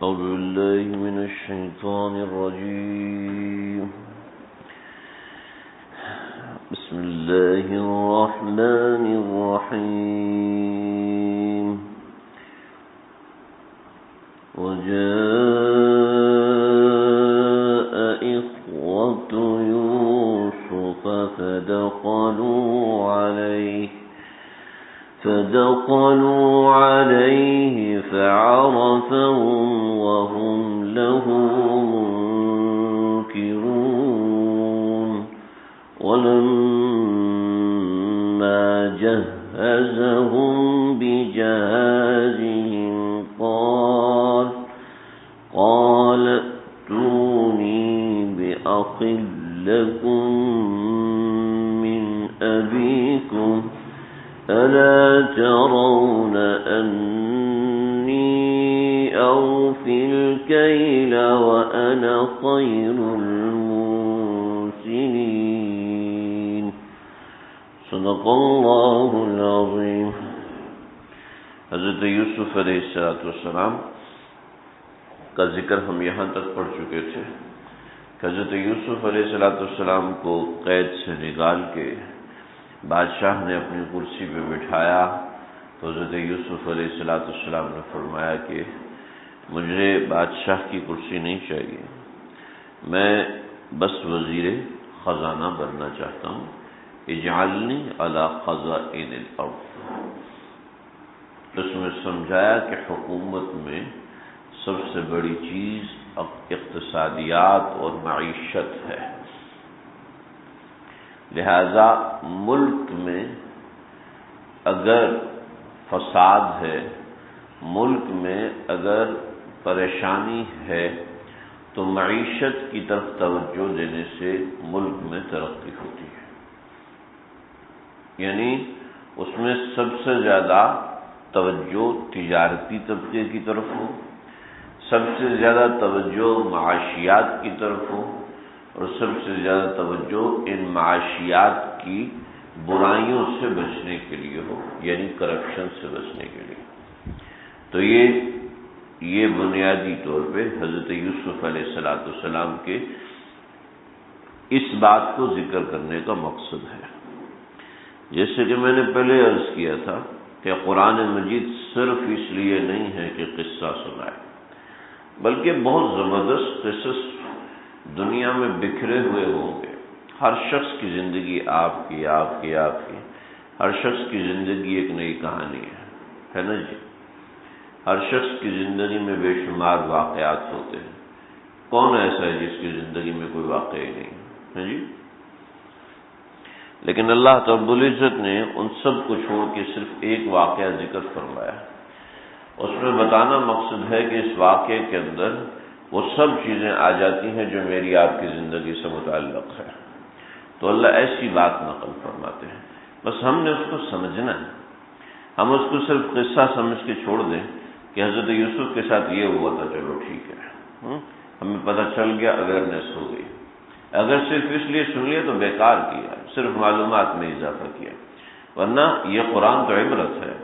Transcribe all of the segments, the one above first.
أعوذ بالله من الشيطان الرجيم بسم الله الرحمن الرحيم وجاء إخوة يوسف فدخلوا عليه فعرفهم وهم له منكرون ولما جهزهم بجهازهم قال ائتوني بأخ لكم من أبيكم ألا ترون أني أوفي الكيل وأنا خير المنزلين صدق الله العظيم۔ حضرت یوسف علیہ السلام کا ذکر ہم یہاں تک پڑھ چکے تھے کہ حضرت یوسف علیہ السلام کو قید سے نکال کے بادشاہ نے اپنی کرسی پہ بٹھایا تو حضرت یوسف علیہ السلام نے فرمایا کہ مجھے بادشاہ کی کرسی نہیں چاہیے، میں بس وزیر خزانہ بننا چاہتا ہوں، اجعلنی علی خزائن الارض۔ اس میں سمجھایا کہ حکومت میں سب سے بڑی چیز اقتصادیات اور معیشت ہے، لہذا ملک میں اگر فساد ہے، ملک میں اگر پریشانی ہے تو معیشت کی طرف توجہ دینے سے ملک میں ترقی ہوتی ہے، یعنی اس میں سب سے زیادہ توجہ تجارتی طبقے کی طرف ہو، سب سے زیادہ توجہ معاشیات کی طرف ہو، اور سب سے زیادہ توجہ ان معاشیات کی برائیوں سے بچنے کے لیے ہو، یعنی کرپشن سے بچنے کے لیے۔ تو یہ بنیادی طور پہ حضرت یوسف علیہ السلام کے اس بات کو ذکر کرنے کا مقصد ہے۔ جیسے کہ میں نے پہلے عرض کیا تھا کہ قرآن مجید صرف اس لیے نہیں ہے کہ قصہ سنائے، بلکہ بہت زبردست قصص دنیا میں بکھرے ہوئے ہوں گے۔ ہر شخص کی زندگی آپ کی ہر شخص کی زندگی ایک نئی کہانی ہے نا جی۔ ہر شخص کی زندگی میں بے شمار واقعات ہوتے ہیں، کون ایسا ہے جس کی زندگی میں کوئی واقعہ نہیں ہے جی؟ لیکن اللہ رب العزت نے ان سب کو چھوڑ کے صرف ایک واقعہ ذکر فرمایا، اس میں بتانا مقصد ہے کہ اس واقعے کے اندر وہ سب چیزیں آ جاتی ہیں جو میری آپ کی زندگی سے متعلق ہے۔ تو اللہ ایسی بات نقل فرماتے ہیں، بس ہم نے اس کو سمجھنا ہے۔ ہم اس کو صرف قصہ سمجھ کے چھوڑ دیں کہ حضرت یوسف کے ساتھ یہ ہوا تھا، چلو ٹھیک ہے، ہمیں پتہ چل گیا، اویئرنیس ہو گئی۔ اگر صرف اس لیے سن لیا تو بیکار کیا، صرف معلومات میں اضافہ کیا، ورنہ یہ قرآن تو عبرت ہے۔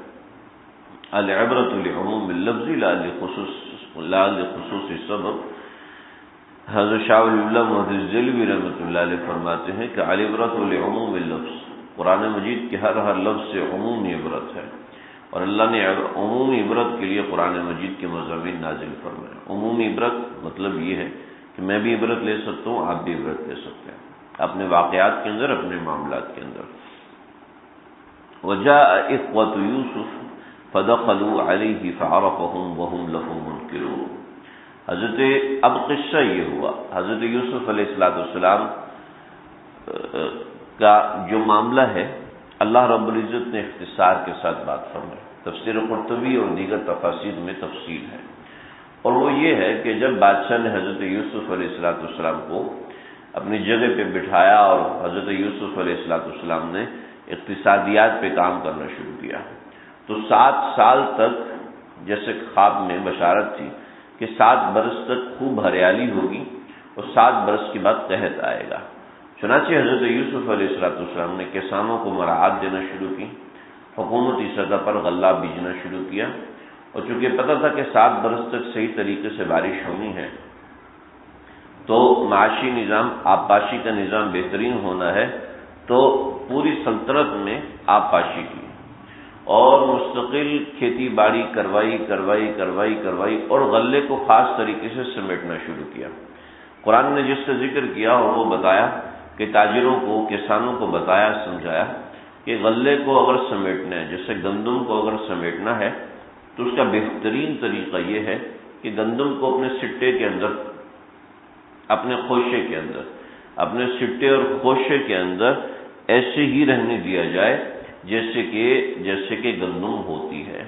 العبرۃ لعموم اللفظ لا لخصوص سبب۔ حضرت شاہ ولی اللہ محدث دہلوی رحمۃ اللہ علیہ فرماتے ہیں کہ العبرۃ لعموم اللفظ، قرآن مجید کے ہر لفظ سے عمومی عبرت ہے، اور اللہ نے عمومی عبرت کے لیے قرآن مجید کے مضامین نازل فرمائے۔ عمومی عبرت مطلب یہ ہے کہ میں بھی عبرت لے سکتا ہوں، آپ بھی عبرت لے سکتے ہیں اپنے واقعات کے اندر، اپنے معاملات کے اندر۔ وجاء اخوة یوسف فدخلوا علیہ فعرفهم وهم له منکرون۔ اب قصہ یہ ہوا، حضرت یوسف علیہ السلام کا جو معاملہ ہے اللہ رب العزت نے اختصار کے ساتھ بات فرمائی، تفسیر قرطبی اور دیگر تفاسیر میں تفصیل ہے، اور وہ یہ ہے کہ جب بادشاہ نے حضرت یوسف علیہ السلام کو اپنی جگہ پہ بٹھایا اور حضرت یوسف علیہ السلام نے اقتصادیات پہ کام کرنا شروع کیا، تو 7 سال تک جیسے خواب میں بشارت تھی کہ 7 برس تک خوب ہریالی ہوگی اور 7 برس کے بعد قحط آئے گا۔ چنانچہ حضرت یوسف علیہ السلام نے کسانوں کو مراعات دینا شروع کی، حکومتی سطح پر غلہ بیجنا شروع کیا، اور چونکہ پتہ تھا کہ 7 برس تک صحیح طریقے سے بارش ہونی ہے، تو معاشی نظام، آبپاشی کا نظام بہترین ہونا ہے، تو پوری سلطنت میں آبپاشی کی اور مستقل کھیتی باڑی کروائی اور غلے کو خاص طریقے سے سمیٹنا شروع کیا۔ قرآن نے جس کا ذکر کیا اور وہ بتایا کہ تاجروں کو، کسانوں کو بتایا، سمجھایا کہ غلے کو اگر سمیٹنا ہے، جیسے گندم کو اگر سمیٹنا ہے تو اس کا بہترین طریقہ یہ ہے کہ گندم کو اپنے سٹے کے اندر، اپنے خوشے کے اندر، اپنے سٹے اور خوشے کے اندر ایسے ہی رہنے دیا جائے جیسے کہ گندم ہوتی ہے۔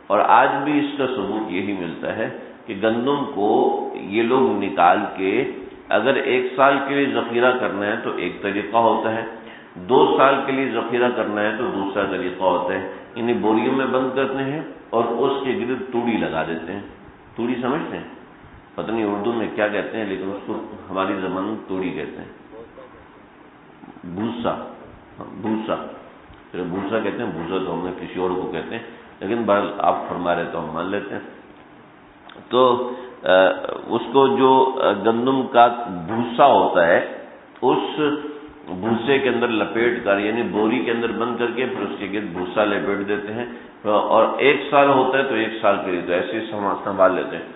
اور آج بھی اس کا ثبوت یہی ملتا ہے کہ گندم کو یہ لوگ نکال کے اگر 1 سال کے لیے ذخیرہ کرنا ہے تو ایک طریقہ ہوتا ہے، 2 سال کے لیے ذخیرہ کرنا ہے تو دوسرا طریقہ ہوتا ہے۔ انہیں بوریوں میں بند کرتے ہیں اور اس کے گرد توڑی لگا دیتے ہیں۔ توڑی سمجھتے ہیں؟ پتہ نہیں اردو میں کیا کہتے ہیں، لیکن اس کو ہماری زبان میں توڑی کہتے ہیں۔ بھوسا کہتے ہیں، بھوسا تو ہم نے کسی اور کو کہتے ہیں، لیکن بہرحال آپ فرما رہے تو ہم مان لیتے ہیں۔ تو اس کو جو گندم کا بھوسا ہوتا ہے، اس بھوسے کے اندر لپیٹ کر، یعنی بوری کے اندر بند کر کے پھر اس کے گرد بھوسا لپیٹ دیتے ہیں، اور 1 سال ہوتا ہے تو 1 سال کے لیے تو ایسے ہی سنبھال لیتے ہیں،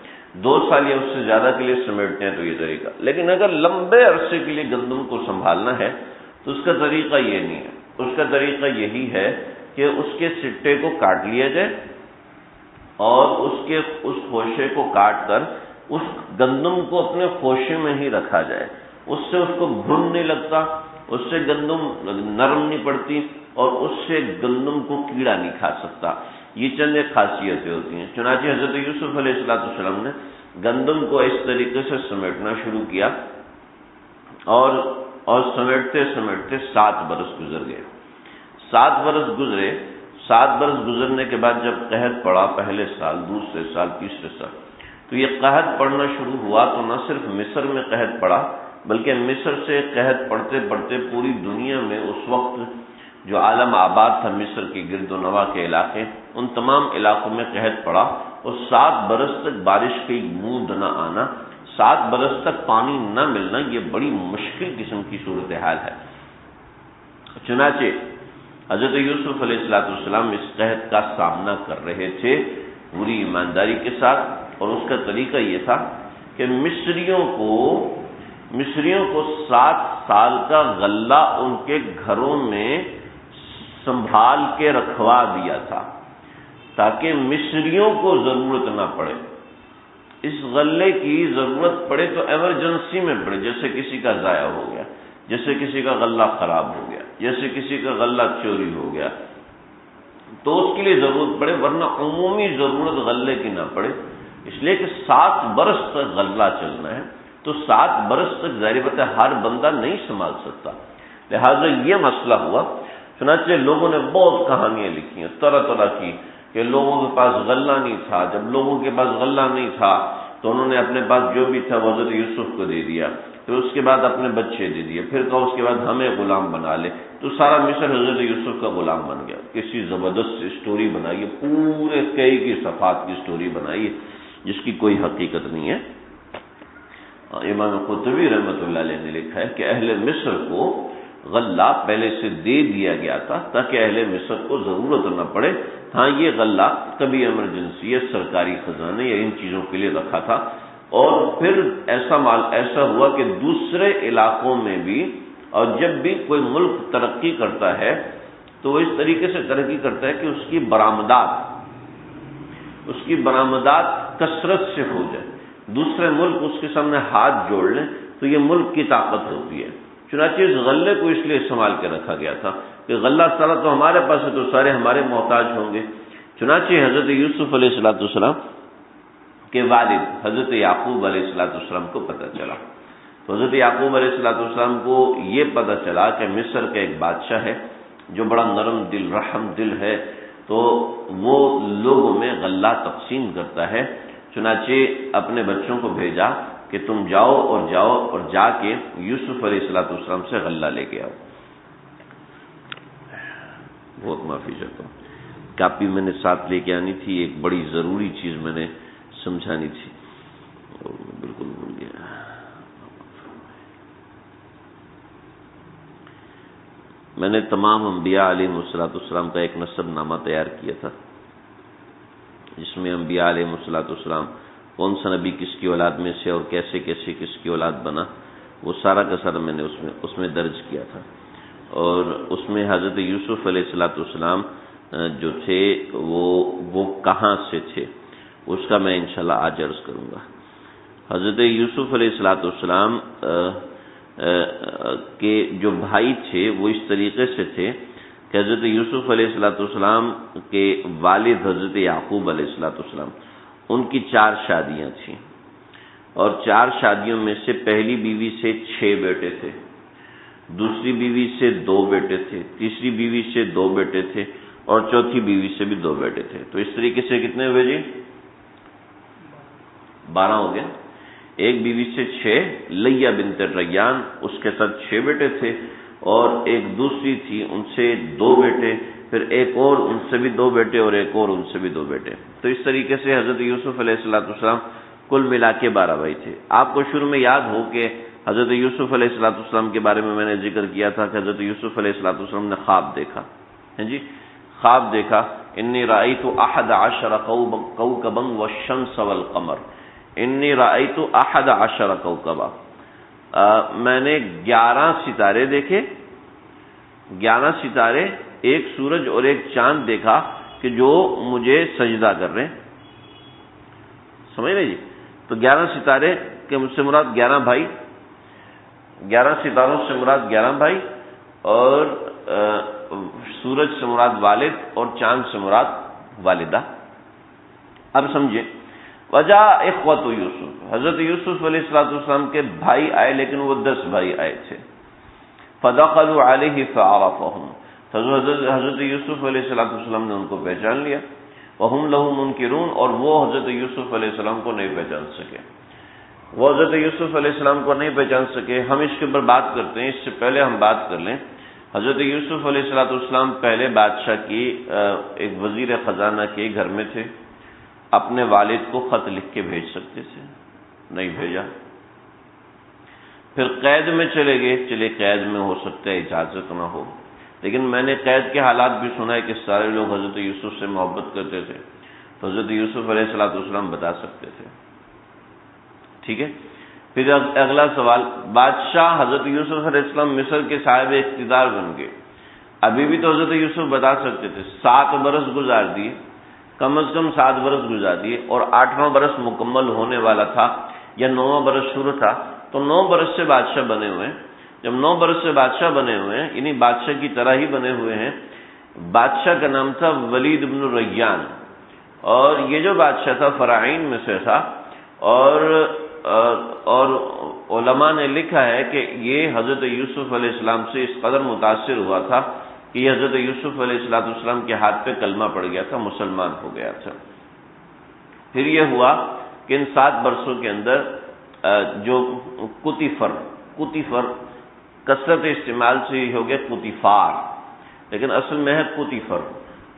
2 سال یا اس سے زیادہ کے لیے سمیٹتے ہیں تو یہ طریقہ۔ لیکن اگر لمبے عرصے کے لیے گندم کو سنبھالنا ہے تو اس کا طریقہ یہ نہیں ہے، اس کا طریقہ یہی ہے کہ اس کے سٹے کو کاٹ لیا جائے اور اس خوشے کو کاٹ کر اس گندم کو اپنے خوشے میں ہی رکھا جائے، اس سے اس کو گھن نہیں لگتا، اس سے گندم نرم نہیں پڑتی اور اس سے گندم کو کیڑا نہیں کھا سکتا۔ یہ چند ایک خاصیتیں ہوتی ہیں۔ چنانچہ حضرت یوسف علیہ السلام نے گندم کو اس طریقے سے سمیٹنا شروع کیا اور سمیٹتے 7 برس گزر گئے۔ 7 برس گزرے، 7 برس گزرنے کے بعد جب قحط پڑا، پہلے سال، دوسرے سال، تیسرے سال، تو یہ قحط پڑنا شروع ہوا تو نہ صرف مصر میں قحط پڑا بلکہ مصر سے قحط پڑتے پڑتے پوری دنیا میں اس وقت جو عالم آباد تھا، مصر کے گرد و نواح کے علاقے، ان تمام علاقوں میں قحط پڑا اور 7 برس تک بارش کی بوند نہ آنا، 7 برس تک پانی نہ ملنا، یہ بڑی مشکل قسم کی صورتحال ہے۔ چنانچہ حضرت یوسف علیہ السلام اس قحط کا سامنا کر رہے تھے پوری ایمانداری کے ساتھ، اور اس کا طریقہ یہ تھا کہ مصریوں کو 7 سال کا غلہ ان کے گھروں میں سنبھال کے رکھوا دیا تھا تاکہ مصریوں کو ضرورت نہ پڑے۔ اس غلے کی ضرورت پڑے تو ایمرجنسی میں پڑے، جیسے کسی کا ضائع ہو گیا، جیسے کسی کا غلہ خراب ہو گیا، جیسے کسی کا غلہ چوری ہو گیا، تو اس کے لیے ضرورت پڑے، ورنہ عمومی ضرورت غلے کی نہ پڑے۔ اس لیے کہ 7 برس تک غلہ چلنا ہے تو 7 برس تک ظاہر بات ہے ہر بندہ نہیں سنبھال سکتا، لہٰذا یہ مسئلہ ہوا۔ چنانچہ لوگوں نے بہت کہانیاں لکھی ہیں طرح طرح کی کہ لوگوں کے پاس غلہ نہیں تھا، جب لوگوں کے پاس غلہ نہیں تھا تو انہوں نے اپنے پاس جو بھی تھا وہ حضرت یوسف کو دے دیا، پھر اس کے بعد اپنے بچے دے دیے، پھر کہا اس کے بعد ہمیں غلام بنا لے، تو سارا مصر حضرت یوسف کا غلام بن گیا۔ کسی زبردست اسٹوری بنائی ہے، پورے کئی کی صفحات کی اسٹوری بنائی ہے جس کی کوئی حقیقت نہیں ہے۔ امام قرطبی رحمۃ اللہ علیہ نے لکھا ہے کہ اہل مصر کو غلہ پہلے سے دے دیا گیا تھا تاکہ اہل مصر کو ضرورت نہ پڑے۔ ہاں یہ غلہ کبھی ایمرجنسی یا سرکاری خزانے یا ان چیزوں کے لیے رکھا تھا، اور پھر ایسا ہوا کہ دوسرے علاقوں میں بھی، اور جب بھی کوئی ملک ترقی کرتا ہے تو وہ اس طریقے سے ترقی کرتا ہے کہ اس کی برآمدات کثرت سے ہو جائے، دوسرے ملک اس کے سامنے ہاتھ جوڑ لیں تو یہ ملک کی طاقت ہوتی ہے۔ چنانچہ اس غلے کو اس لیے استعمال کے رکھا گیا تھا کہ غلہ سارا تو ہمارے پاس ہے تو سارے ہمارے محتاج ہوں گے۔ چنانچہ حضرت یوسف علیہ السلام کے والد حضرت یعقوب علیہ السلام کو پتہ چلا، تو حضرت یعقوب علیہ السلام کو یہ پتہ چلا کہ مصر کا ایک بادشاہ ہے جو بڑا نرم دل، رحم دل ہے، تو وہ لوگوں میں غلہ تقسیم کرتا ہے۔ چنانچہ اپنے بچوں کو بھیجا کہ تم جاؤ اور جا کے یوسف علیہ السلام سے غلہ لے کے آؤ۔ بہت معافی چاہتا ہوں۔ کاپی میں نے ساتھ لے کے آنی تھی، ایک بڑی ضروری چیز میں نے سمجھانی تھی، بالکل بھول گیا۔ میں نے تمام انبیاء علیہ السلام کا ایک نسب نامہ تیار کیا تھا، جس میں انبیاء علیہ السلام کون سا نبی کس کی اولاد میں سے اور کیسے کیسے کس کی اولاد بنا، وہ سارا کا سارا میں نے اس میں درج کیا تھا۔ اور اس میں حضرت یوسف علیہ السلام جو تھے وہ کہاں سے تھے، اس کا میں انشاءاللہ آج عرض کروں گا۔ حضرت یوسف علیہ السلام کے جو بھائی تھے وہ اس طریقے سے تھے کہ حضرت یوسف علیہ السلام کے والد حضرت یعقوب علیہ السلام، ان کی 4 شادیاں تھیں، اور 4 شادیوں میں سے پہلی بیوی سے 6 بیٹے تھے، دوسری بیوی سے 2 بیٹے تھے، تیسری بیوی سے 2 بیٹے تھے، اور چوتھی بیوی سے بھی 2 بیٹے تھے۔ تو اس طریقے سے کتنے ہوئے جی؟ 12 ہو گئے۔ ایک بیوی سے 6، لیہ بنت ریان، اس کے ساتھ 6 بیٹے تھے، اور ایک دوسری تھی، ان سے 2 بیٹے، پھر ایک اور ان سے بھی 2 بیٹے، اور ایک اور ان سے بھی 2 بیٹے۔ تو اس طریقے سے حضرت یوسف علیہ السلام کل ملا کے 12 بھائی تھے۔ آپ کو شروع میں یاد ہو کہ حضرت یوسف علیہ السلام کے بارے میں نے ذکر کیا تھا کہ حضرت یوسف علیہ السلام نے خواب دیکھا ہے جی، خواب دیکھا، انی رأیت 11 کوكبا والشمس والقمر، انی رأیت 11 کوكبا، میں نے 11 ستارے دیکھے، 11 ستارے، ایک سورج اور ایک چاند دیکھا کہ جو مجھے سجدہ کر رہے ہیں، سمجھ رہے جی؟ تو 11 ستارے کے مجھ سے مراد 11 بھائی، 11 ستاروں سے مراد 11 بھائی، اور سورج سے مراد والد، اور چاند سے مراد والدہ۔ اب سمجھے، وجہ اخوت یوسف، حضرت یوسف علیہ السلام کے بھائی آئے، لیکن وہ 10 بھائی آئے تھے۔ فدخلوا علیہ فعرفهم، حضرت یوسف علیہ السلام نے ان کو پہچان لیا، وہم لہ منکرون، اور وہ حضرت یوسف علیہ السلام کو نہیں پہچان سکے، وہ حضرت یوسف علیہ السلام کو نہیں پہچان سکے۔ ہم اس کے اوپر بات کرتے ہیں، اس سے پہلے ہم بات کر لیں، حضرت یوسف علیہ السلام پہلے بادشاہ کی ایک وزیر خزانہ کے گھر میں تھے، اپنے والد کو خط لکھ کے بھیج سکتے تھے، نہیں بھیجا، پھر قید میں چلے گئے، چلے قید میں ہو سکتا ہے اجازت نہ ہو، لیکن میں نے قید کے حالات بھی سنا ہے کہ سارے لوگ حضرت یوسف سے محبت کرتے تھے، تو حضرت یوسف علیہ السلام بتا سکتے تھے، ٹھیک ہے۔ پھر اگلا سوال، بادشاہ حضرت یوسف علیہ السلام مصر کے صاحب اقتدار بن گئے، ابھی بھی تو حضرت یوسف بتا سکتے تھے، 7 برس گزار دیے، کم از کم 7 برس گزار دیے، اور 8واں برس مکمل ہونے والا تھا، یا 9واں برس شروع تھا، تو 9 برس سے بادشاہ بنے ہوئے ہیں۔ جب 9 برس سے بادشاہ بنے ہوئے ہیں، یعنی بادشاہ کی طرح ہی بنے ہوئے ہیں۔ بادشاہ کا نام تھا ولید بن ریان، اور یہ جو بادشاہ تھا فراعین میں سے تھا، اور علماء نے لکھا ہے کہ یہ حضرت یوسف علیہ السلام سے اس قدر متاثر ہوا تھا کہ یہ حضرت یوسف علیہ السلام کے ہاتھ پہ کلمہ پڑ گیا تھا، مسلمان ہو گیا تھا۔ پھر یہ ہوا کہ ان 7 برسوں کے اندر جو کتیفر کثرت استعمال سے ہی ہو گیا کتیفار، لیکن اصل میں ہے کتیفر،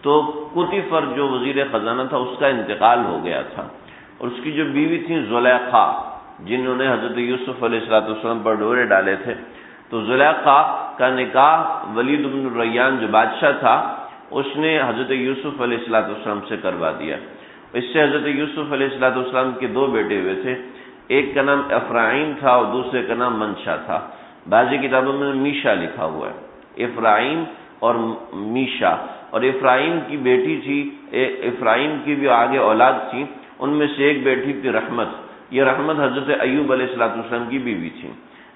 تو کتیفر جو وزیر خزانہ تھا اس کا انتقال ہو گیا تھا، اور اس کی جو بیوی تھی زلیخا، جنہوں نے حضرت یوسف علیہ السلام پر ڈورے ڈالے تھے، تو زلیخا کا نکاح ولید بن ریان جو بادشاہ تھا اس نے حضرت یوسف علیہ السلام سے کروا دیا۔ اس سے حضرت یوسف علیہ السلام کے 2 بیٹے ہوئے تھے، ایک کا نام افراعیم تھا اور دوسرے کا نام منشا تھا، بعضی کتابوں میں میشا لکھا ہوا ہے، افراعیم اور میشا، اور افراعیم کی بیٹی تھی، افراعیم کی بھی آگے اولاد تھی، ان میں سے ایک بیٹی تھی رحمت، یہ رحمت حضرت ایوب علیہ السلام کی بیوی تھی،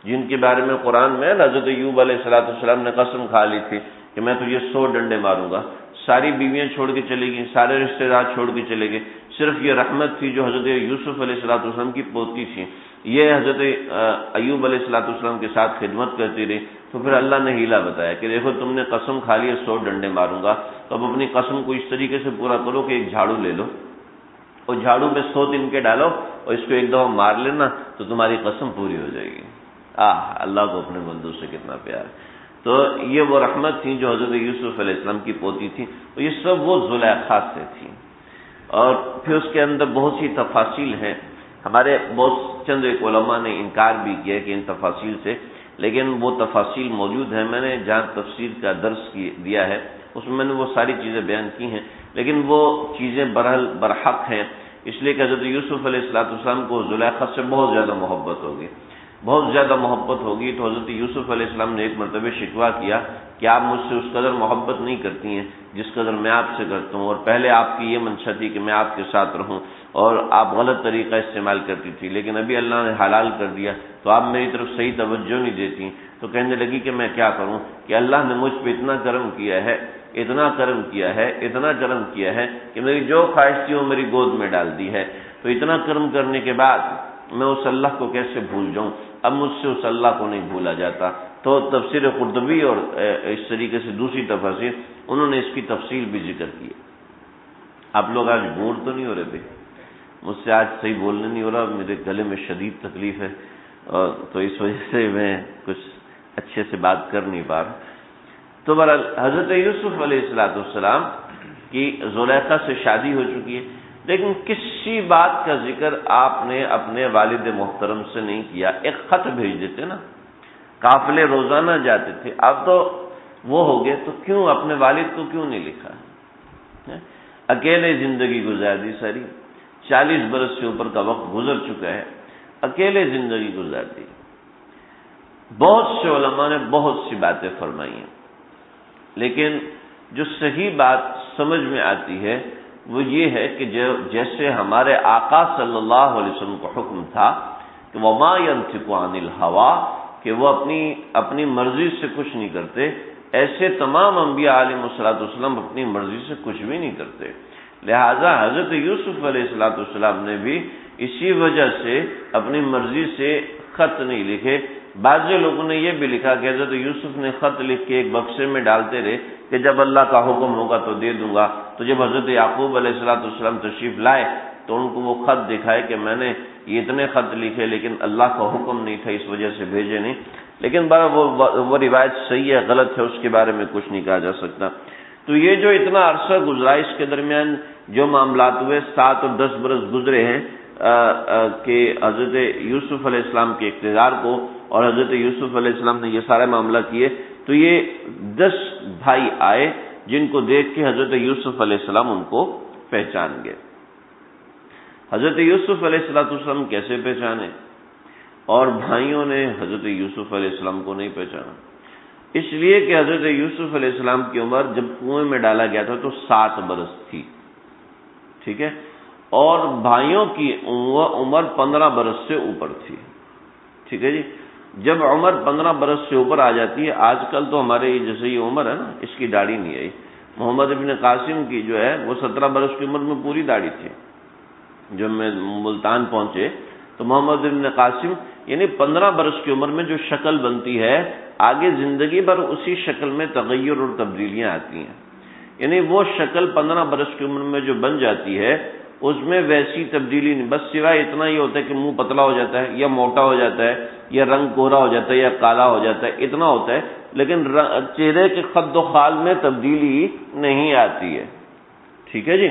جن کے بارے میں قرآن میں حضرت ایوب علیہ السلام نے قسم کھا لی تھی کہ میں تجھے 100 ڈنڈے ماروں گا، ساری بیویاں چھوڑ کے چلے گئیں، سارے رشتہ دار چھوڑ کے چلے گئے، صرف یہ رحمت تھی جو حضرت یوسف علیہ السلام کی پوتی تھی، یہ حضرت ایوب علیہ السلام کے ساتھ خدمت کرتی رہی۔ تو پھر اللہ نے ہیلا بتایا کہ دیکھو تم نے قسم کھا لی 100 ڈنڈے ماروں گا، تو اب اپنی قسم کو اس طریقے سے پورا کرو کہ ایک جھاڑو لے لو، اور جھاڑو میں 100 دن کے ڈالو، اور اس کو ایک دفعہ مار لینا تو تمہاری قسم پوری ہو جائے گی۔ اللہ کو اپنے بندوں سے کتنا پیار ہے۔ تو یہ وہ رحمت تھی جو حضرت یوسف علیہ السلام کی پوتی تھی، تو یہ سب وہ زلیخا سے تھی۔ اور پھر اس کے اندر بہت سی تفاصیل ہیں، ہمارے بہت چند ایک علماء نے انکار بھی کیا کہ ان تفاصیل سے، لیکن وہ تفاصیل موجود ہیں۔ میں نے جہاں تفسیر کا درس دیا ہے اس میں نے وہ ساری چیزیں بیان کی ہیں، لیکن وہ چیزیں برحق برحق ہیں، اس لیے کہ حضرت یوسف علیہ السلام کو زلیخا سے بہت زیادہ محبت ہوگی، بہت زیادہ محبت ہوگی۔ تو حضرت یوسف علیہ السلام نے ایک مرتبہ شکوہ کیا کہ آپ مجھ سے اس قدر محبت نہیں کرتی ہیں جس قدر میں آپ سے کرتا ہوں، اور پہلے آپ کی یہ منشا تھی کہ میں آپ کے ساتھ رہوں اور آپ غلط طریقہ استعمال کرتی تھی، لیکن ابھی اللہ نے حلال کر دیا تو آپ میری طرف صحیح توجہ نہیں دیتی۔ تو کہنے لگی کہ میں کیا کروں کہ اللہ نے مجھ پہ اتنا کرم کیا ہے، اتنا کرم کیا ہے، اتنا کرم کیا ہے کہ میری جو خواہش تھی وہ میری گود میں ڈال دی ہے، تو اتنا کرم کرنے کے بعد میں اس اللہ کو کیسے بھول جاؤں، اب مجھ سے اس اللہ کو نہیں بھولا جاتا۔ تو تفسیر قرطبی اور اس طریقے سے دوسری تفاسیر انہوں نے اس کی تفصیل بھی ذکر کی۔ آپ لوگ آج بور تو نہیں ہو رہے بھائی؟ مجھ سے آج صحیح بولنے نہیں ہو رہا، میرے گلے میں شدید تکلیف ہے، تو اس وجہ سے میں کچھ اچھے سے بات کر نہیں پا رہا۔ تو بہرحال حضرت یوسف علیہ السلام کی زلیخا سے شادی ہو چکی ہے، لیکن کسی بات کا ذکر آپ نے اپنے والد محترم سے نہیں کیا۔ ایک خط بھیج دیتے نا، قافلے روزانہ جاتے تھے، اب تو وہ ہو گئے، تو کیوں اپنے والد کو کیوں نہیں لکھا؟ اکیلے زندگی گزار دی ساری، 40 برس سے اوپر کا وقت گزر چکا ہے، اکیلے زندگی گزار دی۔ بہت سے علماء نے بہت سی باتیں فرمائی ہیں، لیکن جو صحیح بات سمجھ میں آتی ہے وہ یہ ہے کہ جیسے ہمارے آقا صلی اللہ علیہ وسلم کو حکم تھا کہ وَمَا يَنْطِقُ عَنِ الْهَوَىٰ، کہ وہ اپنی مرضی سے کچھ نہیں کرتے، ایسے تمام انبیاء علیہ السلام اپنی مرضی سے کچھ بھی نہیں کرتے۔ لہذا حضرت یوسف علیہ السلام نے بھی اسی وجہ سے اپنی مرضی سے خط نہیں لکھے۔ بعض لوگوں نے یہ بھی لکھا کہ حضرت یوسف نے خط لکھ کے ایک بکسے میں ڈالتے رہے کہ جب اللہ کا حکم ہوگا تو دے دوں گا۔ تو جب حضرت یعقوب علیہ السلام تشریف لائے تو ان کو وہ خط دکھائے کہ میں نے یہ اتنے خط لکھے، لیکن اللہ کا حکم نہیں تھا اس وجہ سے بھیجے نہیں۔ لیکن وہ روایت صحیح ہے غلط ہے اس کے بارے میں کچھ نہیں کہا جا سکتا۔ تو یہ جو اتنا عرصہ گزرا، اس کے درمیان جو معاملات ہوئے، 7 اور 10 برس گزرے ہیں کہ حضرت یوسف علیہ السلام کے اقتدار کو، اور حضرت یوسف علیہ السلام نے یہ سارے معاملہ کیے، تو یہ 10 بھائی آئے جن کو دیکھ کے حضرت یوسف علیہ السلام ان کو پہچان گئے۔ حضرت یوسف علیہ السلام کیسے پہچانے؟ اور بھائیوں نے حضرت یوسف علیہ السلام کو نہیں پہچانا، اس لیے کہ حضرت یوسف علیہ السلام کی عمر جب کنویں میں ڈالا گیا تھا تو 7 برس تھی، ٹھیک ہے، اور بھائیوں کی عمر 15 برس سے اوپر تھی، ٹھیک ہے جی۔ جب عمر 15 برس سے اوپر آ جاتی ہے، آج کل تو ہمارے جیسے یہ عمر ہے نا، اس کی داڑھی نہیں آئی۔ محمد ابن قاسم کی جو ہے وہ 17 برس کی عمر میں پوری داڑھی تھی۔ جب میں ملتان پہنچے تو محمد ابن قاسم یعنی 15 برس کی عمر میں جو شکل بنتی ہے، آگے زندگی بھر اسی شکل میں تغیر اور تبدیلیاں آتی ہیں، یعنی وہ شکل 15 برس کی عمر میں جو بن جاتی ہے اس میں ویسی تبدیلی نہیں، بس سوائے اتنا ہی ہوتا ہے کہ منہ پتلا ہو جاتا ہے یا موٹا ہو جاتا ہے یا رنگ کوہرا ہو جاتا ہے یا کالا ہو جاتا ہے، اتنا ہوتا ہے، لیکن چہرے کے خد و خال میں تبدیلی نہیں آتی ہے، ٹھیک ہے جی۔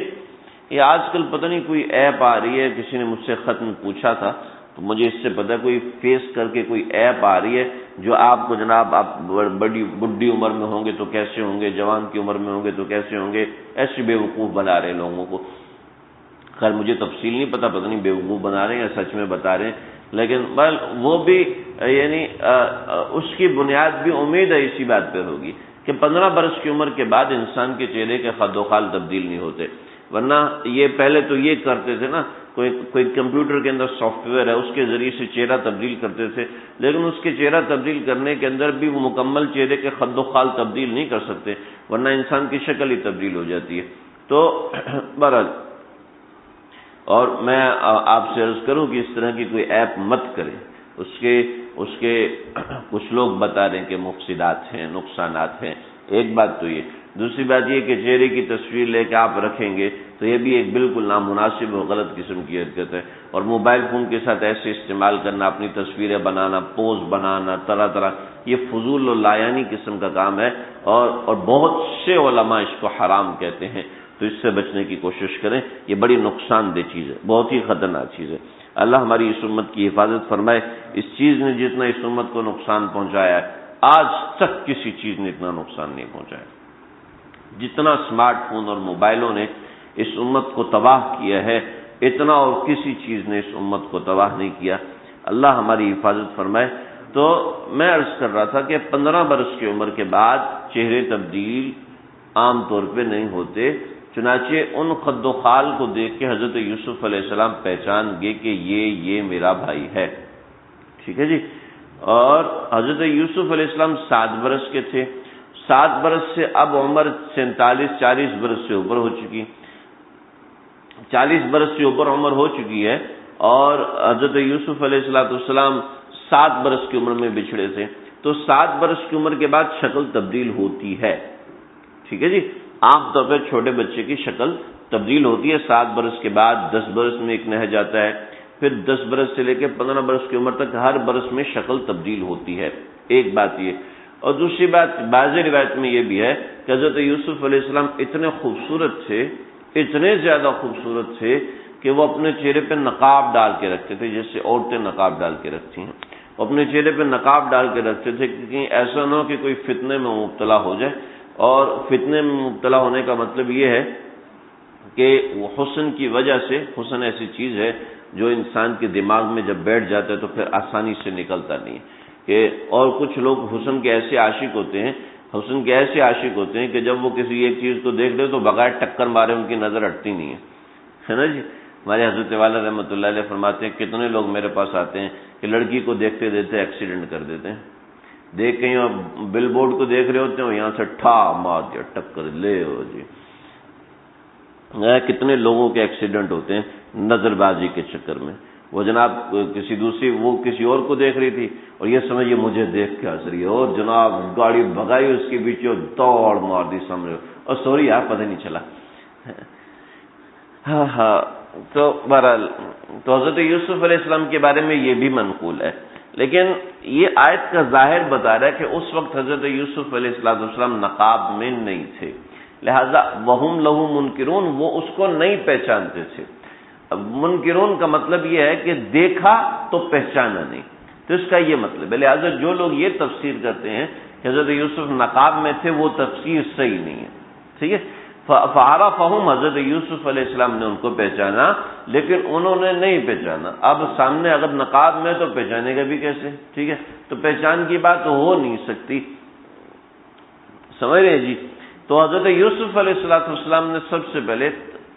یہ آج کل پتہ نہیں کوئی ایپ آ رہی ہے، کسی نے مجھ سے خط میں پوچھا تھا تو مجھے اس سے پتہ کوئی فیس کر کے کوئی ایپ آ رہی ہے جو آپ کو جناب آپ بڑی عمر میں ہوں گے تو کیسے ہوں گے، جوان کی عمر میں ہوں گے تو کیسے ہوں گے، ایسے بے وقوف بنا رہے ہیں لوگوں کو۔ خیر مجھے تفصیل نہیں پتہ نہیں بے وقوف بنا رہے ہیں یا سچ میں بتا رہے ہیں، لیکن وہ بھی یعنی اس کی بنیاد بھی امید ہے اسی بات پہ ہوگی کہ 15 برس کی عمر کے بعد انسان کے چہرے کے خد و خال تبدیل نہیں ہوتے، ورنہ یہ پہلے تو یہ کرتے تھے نا، کوئی کمپیوٹر کے اندر سافٹ ویئر ہے اس کے ذریعے سے چہرہ تبدیل کرتے تھے، لیکن اس کے چہرہ تبدیل کرنے کے اندر بھی وہ مکمل چہرے کے خد و خال تبدیل نہیں کر سکتے، ورنہ انسان کی شکل ہی تبدیل ہو جاتی ہے۔ تو بہرحال اور میں آپ سے عرض کروں کہ اس طرح کی کوئی ایپ مت کریں، اس کے کچھ لوگ بتا رہے ہیں کہ مفسدات ہیں، نقصانات ہیں، ایک بات تو یہ، دوسری بات یہ کہ چہرے کی تصویر لے کے آپ رکھیں گے تو یہ بھی ایک بالکل نامناسب اور غلط قسم کی حرکت ہے. اور موبائل فون کے ساتھ ایسے استعمال کرنا، اپنی تصویریں بنانا، پوز بنانا طرح طرح، یہ فضول و لایانی قسم کا کام ہے، اور بہت سے علماء اس کو حرام کہتے ہیں. تو اس سے بچنے کی کوشش کریں، یہ بڑی نقصان دہ چیز ہے، بہت ہی خطرناک چیز ہے. اللہ ہماری اس امت کی حفاظت فرمائے. اس چیز نے جتنا اس امت کو نقصان پہنچایا ہے، آج تک کسی چیز نے اتنا نقصان نہیں پہنچایا جتنا اسمارٹ فون اور موبائلوں نے اس امت کو تباہ کیا ہے، اتنا اور کسی چیز نے اس امت کو تباہ نہیں کیا. اللہ ہماری حفاظت فرمائے. تو میں عرض کر رہا تھا کہ 15 برس کی عمر کے بعد چہرے تبدیل عام طور پہ نہیں ہوتے، چنانچہ ان خد و خال کو دیکھ کے حضرت یوسف علیہ السلام پہچان گئے کہ یہ میرا بھائی ہے. ٹھیک ہے جی. اور حضرت یوسف علیہ السلام 7 برس کے تھے. 7 برس سے اب عمر 47-40 برس سے اوپر ہو چکی، 40 برس سے اوپر عمر ہو چکی ہے. اور حضرت یوسف علیہ السلام 7 برس کی عمر میں بچھڑے تھے. تو 7 برس کی عمر کے بعد شکل تبدیل ہوتی ہے. ٹھیک ہے جی. عام طور پہ چھوٹے بچے کی شکل تبدیل ہوتی ہے 7 برس کے بعد. 10 برس میں ایک نہ جاتا ہے، پھر 10 برس سے لے کے 15 برس کی عمر تک ہر برس میں شکل تبدیل ہوتی ہے. ایک بات یہ. اور دوسری بات، بعض روایت میں یہ بھی ہے کہ حضرت یوسف علیہ السلام اتنے خوبصورت تھے، اتنے زیادہ خوبصورت تھے کہ وہ اپنے چہرے پہ نقاب ڈال کے رکھتے تھے، جیسے عورتیں نقاب ڈال کے رکھتی ہیں. وہ اپنے چہرے پہ نقاب ڈال کے رکھتے تھے کہ ایسا نہ ہو کہ کوئی فتنے میں مبتلا ہو جائے. اور فتنے میں مبتلا ہونے کا مطلب یہ ہے کہ وہ حسن کی وجہ سے، حسن ایسی چیز ہے جو انسان کے دماغ میں جب بیٹھ جاتا ہے تو پھر آسانی سے نکلتا نہیں ہے. اور کچھ لوگ حسن کے ایسے عاشق ہوتے ہیں، حسن کے ایسے عاشق ہوتے ہیں کہ جب وہ کسی ایک چیز کو دیکھ لے تو بغیر ٹکر مارے ان کی نظر ہٹتی نہیں ہے نا جی. ہمارے حضرت والا رحمۃ اللہ علیہ فرماتے ہیں کتنے لوگ میرے پاس آتے ہیں کہ لڑکی کو دیکھتے دیکھتے ایکسیڈنٹ کر دیتے ہیں. دیکھ کہیں بل بورڈ کو دیکھ رہے ہوتے ہیں، یہاں سے ٹھا مار دیا، ٹکر لے ہو جی. کتنے لوگوں کے ایکسیڈنٹ ہوتے ہیں نظر بازی کے چکر میں. وہ جناب وہ کسی اور کو دیکھ رہی تھی اور یہ سمجھیے مجھے دیکھ کے ہنس رہی ہے، اور جناب گاڑی بھگائی اس کے پیچھے اور دوڑ مار دی سامنے، اور سوری یار پتہ نہیں چلا. ہاں. تو بہرحال تو حضرت یوسف علیہ السلام کے بارے میں یہ بھی منقول ہے، لیکن یہ آیت کا ظاہر بتا رہا ہے کہ اس وقت حضرت یوسف علیہ السلام نقاب میں نہیں تھے، لہذا وہم لہو منکرون، وہ اس کو نہیں پہچانتے تھے. منکرون کا مطلب یہ ہے کہ دیکھا تو پہچانا نہیں، تو اس کا یہ مطلب ہے. لہذا جو لوگ یہ تفسیر کرتے ہیں کہ حضرت یوسف نقاب میں تھے، وہ تفسیر صحیح نہیں ہے. ٹھیک ہے. فعرفہم، حضرت یوسف علیہ السلام نے ان کو پہچانا، لیکن انہوں نے نہیں پہچانا. اب سامنے اگر نقاب میں تو پہچانے گا بھی کیسے؟ ٹھیک ہے. تو پہچان کی بات ہو نہیں سکتی، سمجھ رہے ہیں جی. تو حضرت یوسف علیہ السلام نے سب سے پہلے،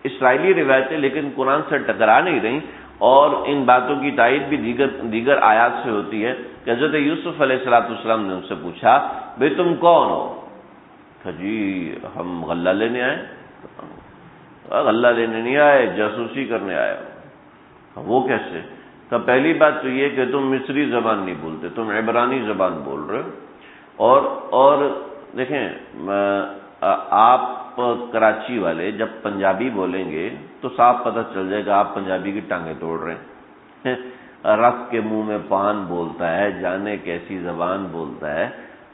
اسرائیلی روایتیں لیکن قرآن سے ٹکرا نہیں رہی، اور ان باتوں کی تائید بھی دیگر آیات سے ہوتی ہے کہ حضرت یوسف علیہ السلام نے ان سے پوچھا بھئی تم کون ہو؟ کہ جی ہم غلہ لینے آئے. غلہ لینے نہیں آئے، جاسوسی کرنے آئے. وہ کیسے؟ کہ پہلی بات تو یہ کہ تم مصری زبان نہیں بولتے، تم عبرانی زبان بول رہے ہو. اور دیکھیں، آپ کراچی والے جب پنجابی بولیں گے تو صاف پتہ چل جائے گا آپ پنجابی کی ٹانگیں توڑ رہے ہیں. رکھ کے منہ میں پان بولتا ہے، جانے کیسی زبان بولتا ہے.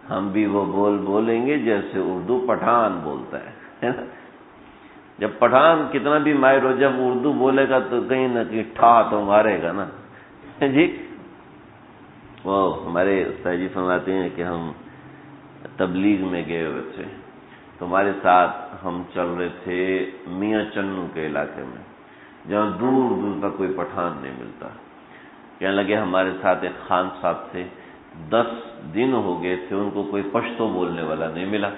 ہم بھی وہ بولیں گے جیسے اردو پٹھان بولتا ہے. جب پٹھان کتنا بھی ماہر ہو، جب اردو بولے گا تو کہیں نہ کہیں ٹھا تو مارے گا نا جی. وہ ہمارے استاد جی فرماتے ہیں کہ ہم تبلیغ میں گئے ہوئے تھے، تو ہمارے ساتھ ہم چل رہے تھے میاں چنو کے علاقے میں، جہاں دور دور تک کوئی پٹھان نہیں ملتا. کہنے لگے ہمارے ساتھ ایک خان صاحب تھے، 10 دن ہو گئے تھے ان کو کوئی پشتو بولنے والا نہیں ملا.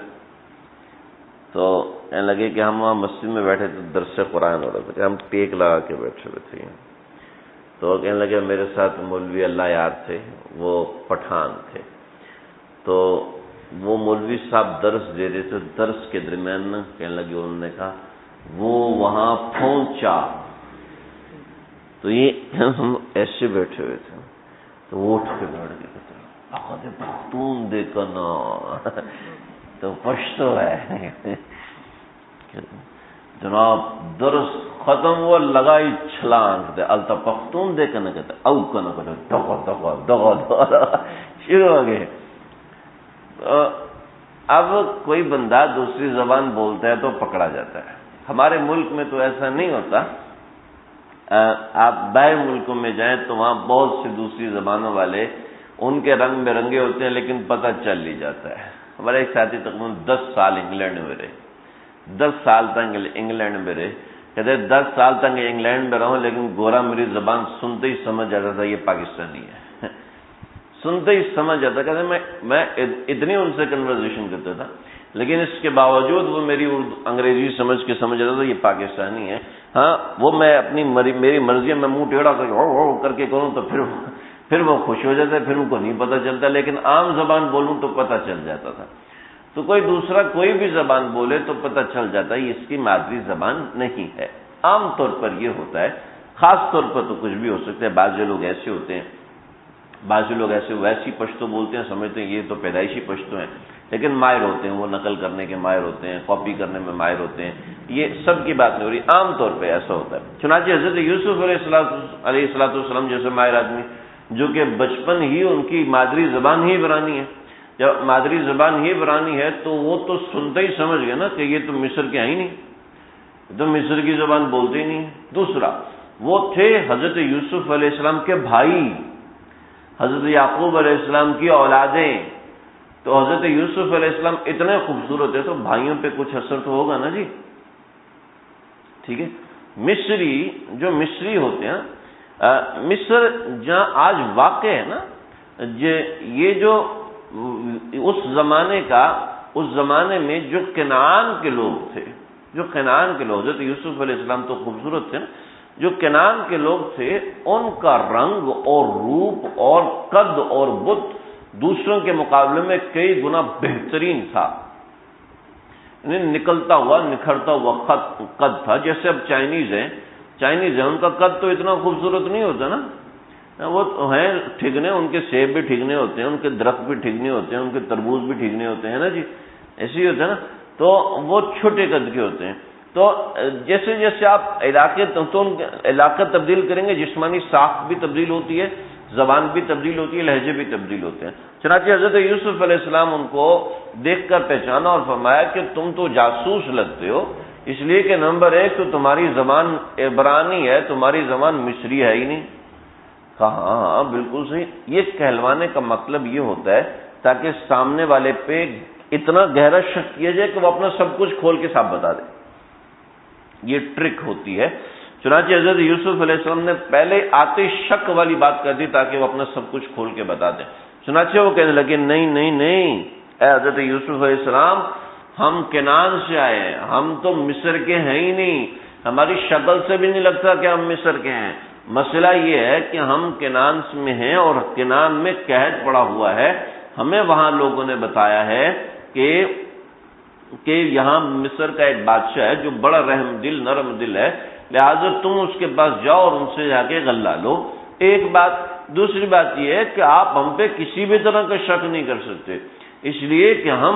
تو کہنے لگے کہ ہم وہاں مسجد میں بیٹھے تھے، درس قرآن ہو رہا تھا، کہ ہم ٹیک لگا کے بیٹھے ہوئے تھے. تو کہنے لگے میرے ساتھ مولوی اللہ یار تھے، وہ پٹھان تھے. تو وہ مولوی صاحب درس دے رہے تھے، درس کے درمیان کہنے لگے، انہوں نے کہا وہ وہاں پہنچا. تو یہ ہم ایسے بیٹھے ہوئے تھے، تو وہ اٹھ کے بیٹھ گئے، پختون دیکھنا تو پشتو ہے جناب درس ختم ہوا لگائی چھلانگ دے التا پختون دے کہنا کہتا او کہنا کہتا دغا دغا دغا دغا شروع ہو گئے. اب کوئی بندہ دوسری زبان بولتا ہے تو پکڑا جاتا ہے. ہمارے ملک میں تو ایسا نہیں ہوتا. آپ باہر ملکوں میں جائیں تو وہاں بہت سے دوسری زبانوں والے ان کے رنگ برنگے ہوتے ہیں لیکن پتہ چل ہی جاتا ہے. ہمارے ایک ساتھی تقریباً 10 سال انگلینڈ میں رہے, 10 سال تک انگلینڈ میں رہے. کہتے 10 سال تک انگلینڈ میں رہوں لیکن گورا میری زبان سنتے ہی سمجھ جاتا تھا یہ پاکستانی ہے. سنتے ہی سمجھ جاتا. کہتے میں اتنی ان سے کنورزیشن کرتا تھا لیکن اس کے باوجود وہ میری انگریزی سمجھ کے سمجھ جاتا تھا یہ پاکستانی ہے. ہاں وہ میں اپنی میری مرضی ہے, میں منہ ٹیڑھا کر کے کروں تو پھر وہ خوش ہو جاتا ہے, پھر ان کو نہیں پتہ چلتا. لیکن عام زبان بولوں تو پتہ چل جاتا تھا. تو کوئی دوسرا کوئی بھی زبان بولے تو پتہ چل جاتا ہے یہ اس کی مادری زبان نہیں ہے. عام طور پر یہ ہوتا ہے, خاص طور پر تو کچھ بھی ہو سکتا ہے. بعض لوگ ایسے ہوتے ہیں, بعض لوگ ایسے ویسی پشتو بولتے ہیں, سمجھتے ہیں یہ تو پیدائشی پشتو ہیں, لیکن ماہر ہوتے ہیں, وہ نقل کرنے کے ماہر ہوتے ہیں, کاپی کرنے میں ماہر ہوتے ہیں. یہ سب کی بات نہیں ہو رہی, عام طور پہ ایسا ہوتا ہے. چنانچہ حضرت یوسف علیہ السلام جیسے ماہر آدمی جو کہ بچپن ہی ان کی مادری زبان ہی عبرانی ہے, جب مادری زبان ہی عبرانی ہے تو وہ تو سنتے ہی سمجھ گئے نا کہ یہ تو مصر کے ہیں ہی نہیں, تو مصر کی زبان بولتے ہی نہیں. دوسرا وہ تھے حضرت یوسف علیہ السلام کے بھائی, حضرت یعقوب علیہ السلام کی اولادیں. تو حضرت یوسف علیہ السلام اتنے خوبصورت ہے تو بھائیوں پہ کچھ اثر تو ہوگا نا جی. ٹھیک ہے. مصری جو مصری ہوتے ہیں, مصر جہاں آج واقع ہے نا, یہ جو اس زمانے میں جو کنعان کے لوگ تھے, جو کنعان کے لوگ, حضرت یوسف علیہ السلام تو خوبصورت تھے نا, جو کنعان کے لوگ تھے ان کا رنگ اور روپ اور قد اور بت دوسروں کے مقابلے میں کئی گنا بہترین تھا. نکلتا ہوا نکھرتا ہوا قد تھا. جیسے اب چائنیز ہیں, ان کا قد تو اتنا خوبصورت نہیں ہوتا نا, وہ ہیں ٹھیکنے, ان کے سیب بھی ٹھیکنے ہوتے ہیں, ان کے درخت بھی ٹھیکنے ہوتے ہیں, ان کے تربوز بھی ٹھیکنے ہوتے ہیں نا جی, ایسے ہی ہوتا ہے نا. تو وہ چھوٹے قد کے ہوتے ہیں. تو جیسے جیسے آپ علاقے تبدیل کریں گے, جسمانی ساخت بھی تبدیل ہوتی ہے, زبان بھی تبدیل ہوتی ہے, لہجے بھی تبدیل ہوتے ہیں. چنانچہ حضرت یوسف علیہ السلام ان کو دیکھ کر پہچانا اور فرمایا کہ تم تو جاسوس لگتے ہو, اس لیے کہ نمبر 1 تو تمہاری زبان عبرانی ہے, تمہاری زبان مصری ہے ہی نہیں. کہا ہاں بالکل صحیح. یہ کہلوانے کا مطلب یہ ہوتا ہے تاکہ سامنے والے پہ اتنا گہرا شک کیا جائے کہ وہ اپنا سب کچھ کھول کے صاحب بتا دے. یہ ٹرک ہوتی ہے. چنانچہ حضرت یوسف علیہ السلام نے پہلے آتے شک والی بات کر دی تاکہ وہ اپنا سب کچھ کھول کے بتا دیں. چنانچہ وہ کہنے لگے نہیں اے حضرت یوسف علیہ السلام, ہم کنعان سے آئے ہیں, ہم تو مصر کے ہیں ہی نہیں, ہماری شکل سے بھی نہیں لگتا کہ ہم مصر کے ہیں. مسئلہ یہ ہے کہ ہم کنعان میں ہیں اور کنعان میں قحط پڑا ہوا ہے. ہمیں وہاں لوگوں نے بتایا ہے کہ یہاں مصر کا ایک بادشاہ ہے جو بڑا رحم دل نرم دل ہے, لہٰذا تم اس کے پاس جاؤ اور ان سے جا کے غلہ لو. ایک بات. دوسری بات یہ ہے کہ آپ ہم پہ کسی بھی طرح کا شک نہیں کر سکتے, اس لیے کہ ہم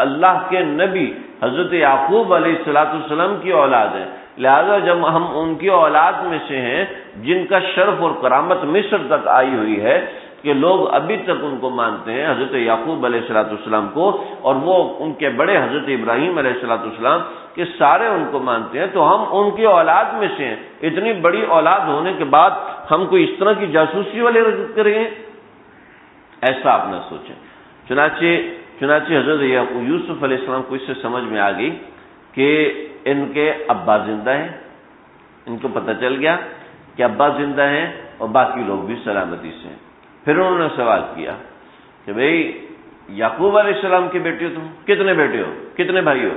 اللہ کے نبی حضرت یعقوب علیہ السلام کی اولاد ہیں. لہذا جب ہم ان کی اولاد میں سے ہیں جن کا شرف اور کرامت مصر تک آئی ہوئی ہے کہ لوگ ابھی تک ان کو مانتے ہیں, حضرت یعقوب علیہ السلام کو, اور وہ ان کے بڑے حضرت ابراہیم علیہ السلام کہ سارے ان کو مانتے ہیں, تو ہم ان کی اولاد میں سے ہیں. اتنی بڑی اولاد ہونے کے بعد ہم کوئی اس طرح کی جاسوسی والے حرکت کریں گے, ایسا آپ نہ سوچیں. چنانچہ حضرت یوسف علیہ السلام کو اس سے سمجھ میں آ گئی کہ ان کے ابا زندہ ہیں. ان کو پتہ چل گیا کہ ابا زندہ ہیں اور باقی لوگ بھی سلامتی سے ہیں. پھر انہوں نے سوال کیا کہ بھئی یعقوب علیہ السلام کے بیٹے ہو تم, کتنے بیٹے ہو, کتنے بھائی ہو؟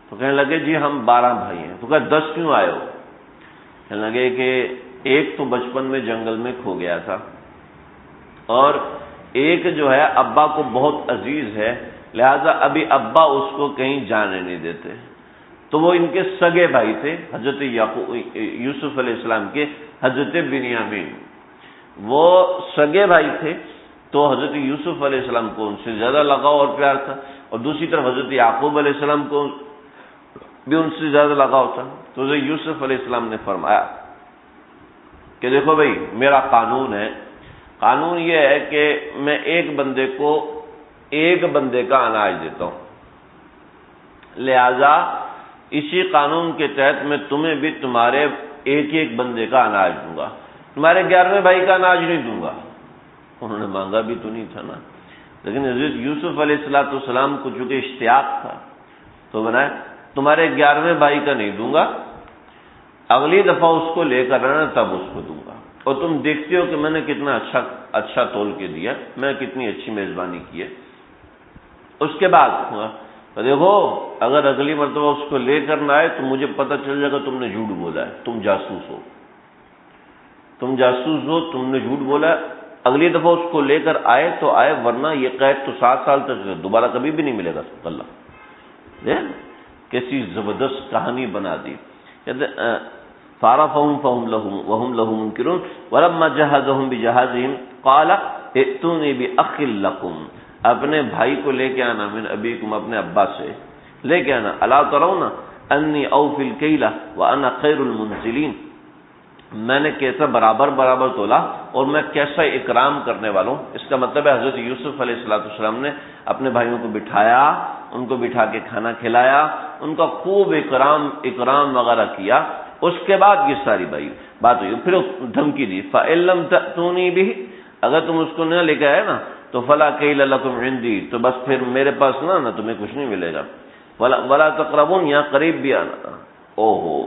تو کہنے لگے جی ہم 12 بھائی ہیں. تو کہا 10 کیوں آئے ہو؟ کہنے لگے کہ ایک تو بچپن میں جنگل میں کھو گیا تھا, اور ایک جو ہے ابا کو بہت عزیز ہے, لہذا ابھی ابا اس کو کہیں جانے نہیں دیتے. تو وہ ان کے سگے بھائی تھے حضرت یوسف علیہ السلام کے, حضرت بنیامین, وہ سگے بھائی تھے. تو حضرت یوسف علیہ السلام کو ان سے زیادہ لگاؤ اور پیار تھا. اور دوسری طرف حضرت یعقوب علیہ السلام کو بھی ان سے زیادہ لگاؤ تھا. تو حضرت یوسف علیہ السلام نے فرمایا کہ دیکھو بھائی میرا قانون ہے، قانون یہ ہے کہ میں ایک بندے کو ایک بندے کا اناج دیتا ہوں، لہذا اسی قانون کے تحت میں تمہیں بھی تمہارے ایک ایک بندے کا اناج دوں گا، تمہارے 11ویں بھائی کا اناج نہیں دوں گا. انہوں نے مانگا بھی تو نہیں تھا نا، لیکن حضرت یوسف علیہ السلام کو چونکہ اشتیاق تھا تو بنائے تمہارے 11ویں بھائی کا نہیں دوں گا، اگلی دفعہ اس کو لے کر آنا تب اس کو دوں گا. اور تم دیکھتے ہو کہ میں نے کتنا اچھا تول کے دیا، میں کتنی اچھی میزبانی کی ہے. اس کے بعد دیکھو اگر اگلی مرتبہ اس کو لے کر نہ آئے تو مجھے پتہ چل جائے گا تم نے جھوٹ بولا ہے، تم جاسوس ہو، تم نے جھوٹ بولا ہے. اگلی دفعہ اس کو لے کر آئے تو آئے، ورنہ یہ قید تو 7 سال تک دوبارہ کبھی بھی نہیں ملے گا. اللہ کیسی زبردست کہانی بنا دی. فَعَرَفَهُمْ وَهُمْ لَهُ مُنْكِرُونَ وَلَمَّا جَهَّزَهُمْ بِجَهَازِهِمْ قَالَ ائْتُونِي بِأَخٍ لَكُمْ، اپنے بھائی کو لے کے آنا، من ابیکم، اپنے ابا سے لے کے آنا. الا ترون انی اوفی الکیل وانا خیر المنزلین، میں نے کیسا برابر تولا اور میں کیسا اکرام کرنے والا ہوں. اس کا مطلب ہے حضرت یوسف علیہ السلام نے اپنے بھائیوں کو بٹھایا، ان کو بٹھا کے کھانا کھلایا، ان کا خوب اکرام وغیرہ کیا. اس کے بعد یہ ساری بات ہوئی. پھر دھمکی دی فَإِن لَّمْ تَأْتُونِي بِهِ، اگر تم اس کو نہ لے کے آئے نا تو فَلَا كَيْلَ لَكُمْ عِندِي، تو بس پھر میرے پاس نہ تمہیں کچھ نہیں ملے گا. وَلَا تَقْرَبُونَ، یہاں قریب بھی آنا. اوہو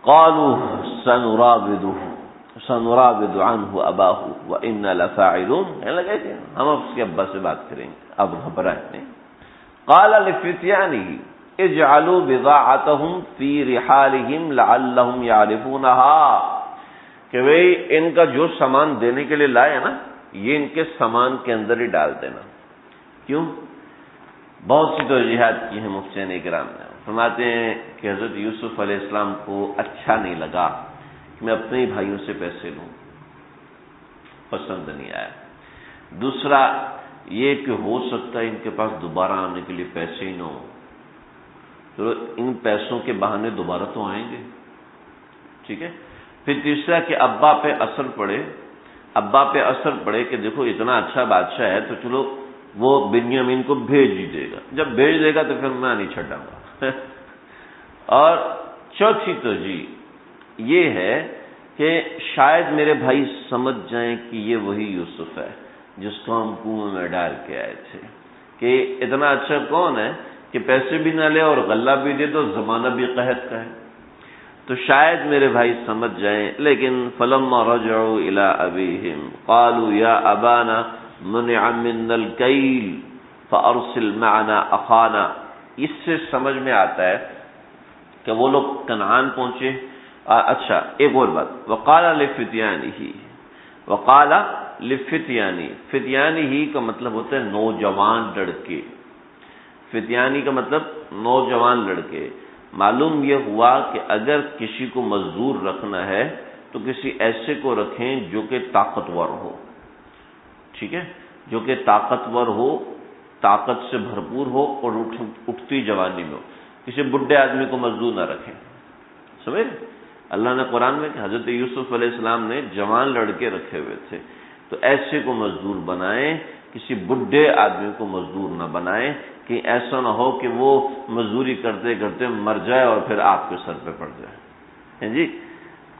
قالوا سنراود عنه اباه وانا لفاعلون، کہنے لگے کہ ہم اس کے ابا سے بات کریں گے، اب گھبرائیں نہیں. قال لفتيانه اجعلوا بضاعتهم في رحالهم لعلهم يعرفونها، کہ بھئی ان کا جو سامان دینے کے لیے لائے نا یہ ان کے سامان کے اندر ہی ڈال دینا. کیوں؟ بہت سی توجیحات کی ہیں مفسرین کرام نے. فرماتے ہیں کہ حضرت یوسف علیہ السلام کو اچھا نہیں لگا کہ میں اپنے ہی بھائیوں سے پیسے لوں، پسند نہیں آیا. دوسرا یہ کہ ہو سکتا ہے ان کے پاس دوبارہ آنے کے لیے پیسے ہی نہ ہوں، تو ان پیسوں کے بہانے دوبارہ تو آئیں گے. ٹھیک ہے. پھر تیسرا کہ ابا پہ اثر پڑے کہ دیکھو اتنا اچھا بادشاہ ہے تو چلو وہ بنیامین کو بھیج ہی دے گا، جب بھیج دے گا تو پھر میں نہیں چھڈاؤں گا. اور چوتھی توجیہ یہ ہے کہ شاید میرے بھائی سمجھ جائیں کہ یہ وہی یوسف ہے جس کو ہم کنویں میں ڈال کے آئے تھے، کہ اتنا اچھا کون ہے کہ پیسے بھی نہ لے اور غلہ بھی دے دو، زمانہ بھی قحط کا ہے، تو شاید میرے بھائی سمجھ جائیں. لیکن فلما رجعوا الى ابيهم قالوا يا ابانا منع منا الكيل فارسل معنا اخانا. اس سے سمجھ میں آتا ہے کہ وہ لوگ کنعان پہنچے. اچھا ایک اور بات، وقال لفتیانی، فتیانی کا مطلب ہوتا ہے نوجوان لڑکے، فتیانی کا مطلب نوجوان لڑکے. معلوم یہ ہوا کہ اگر کسی کو مزدور رکھنا ہے تو کسی ایسے کو رکھیں جو کہ طاقتور ہو. ٹھیک ہے، جو کہ طاقتور ہو، طاقت سے بھرپور ہو اور اٹھتی جوانی میں ہو. کسی بڈھے آدمی کو مزدور نہ رکھیں. سمجھ؟ اللہ نے قرآن میں کہ حضرت یوسف علیہ السلام نے جوان لڑکے رکھے ہوئے تھے، تو ایسے کو مزدور بنائیں، کسی بڈھے آدمی کو مزدور نہ بنائیں کہ ایسا نہ ہو کہ وہ مزدوری کرتے کرتے مر جائے اور پھر آپ کے سر پہ پڑ جائے. جی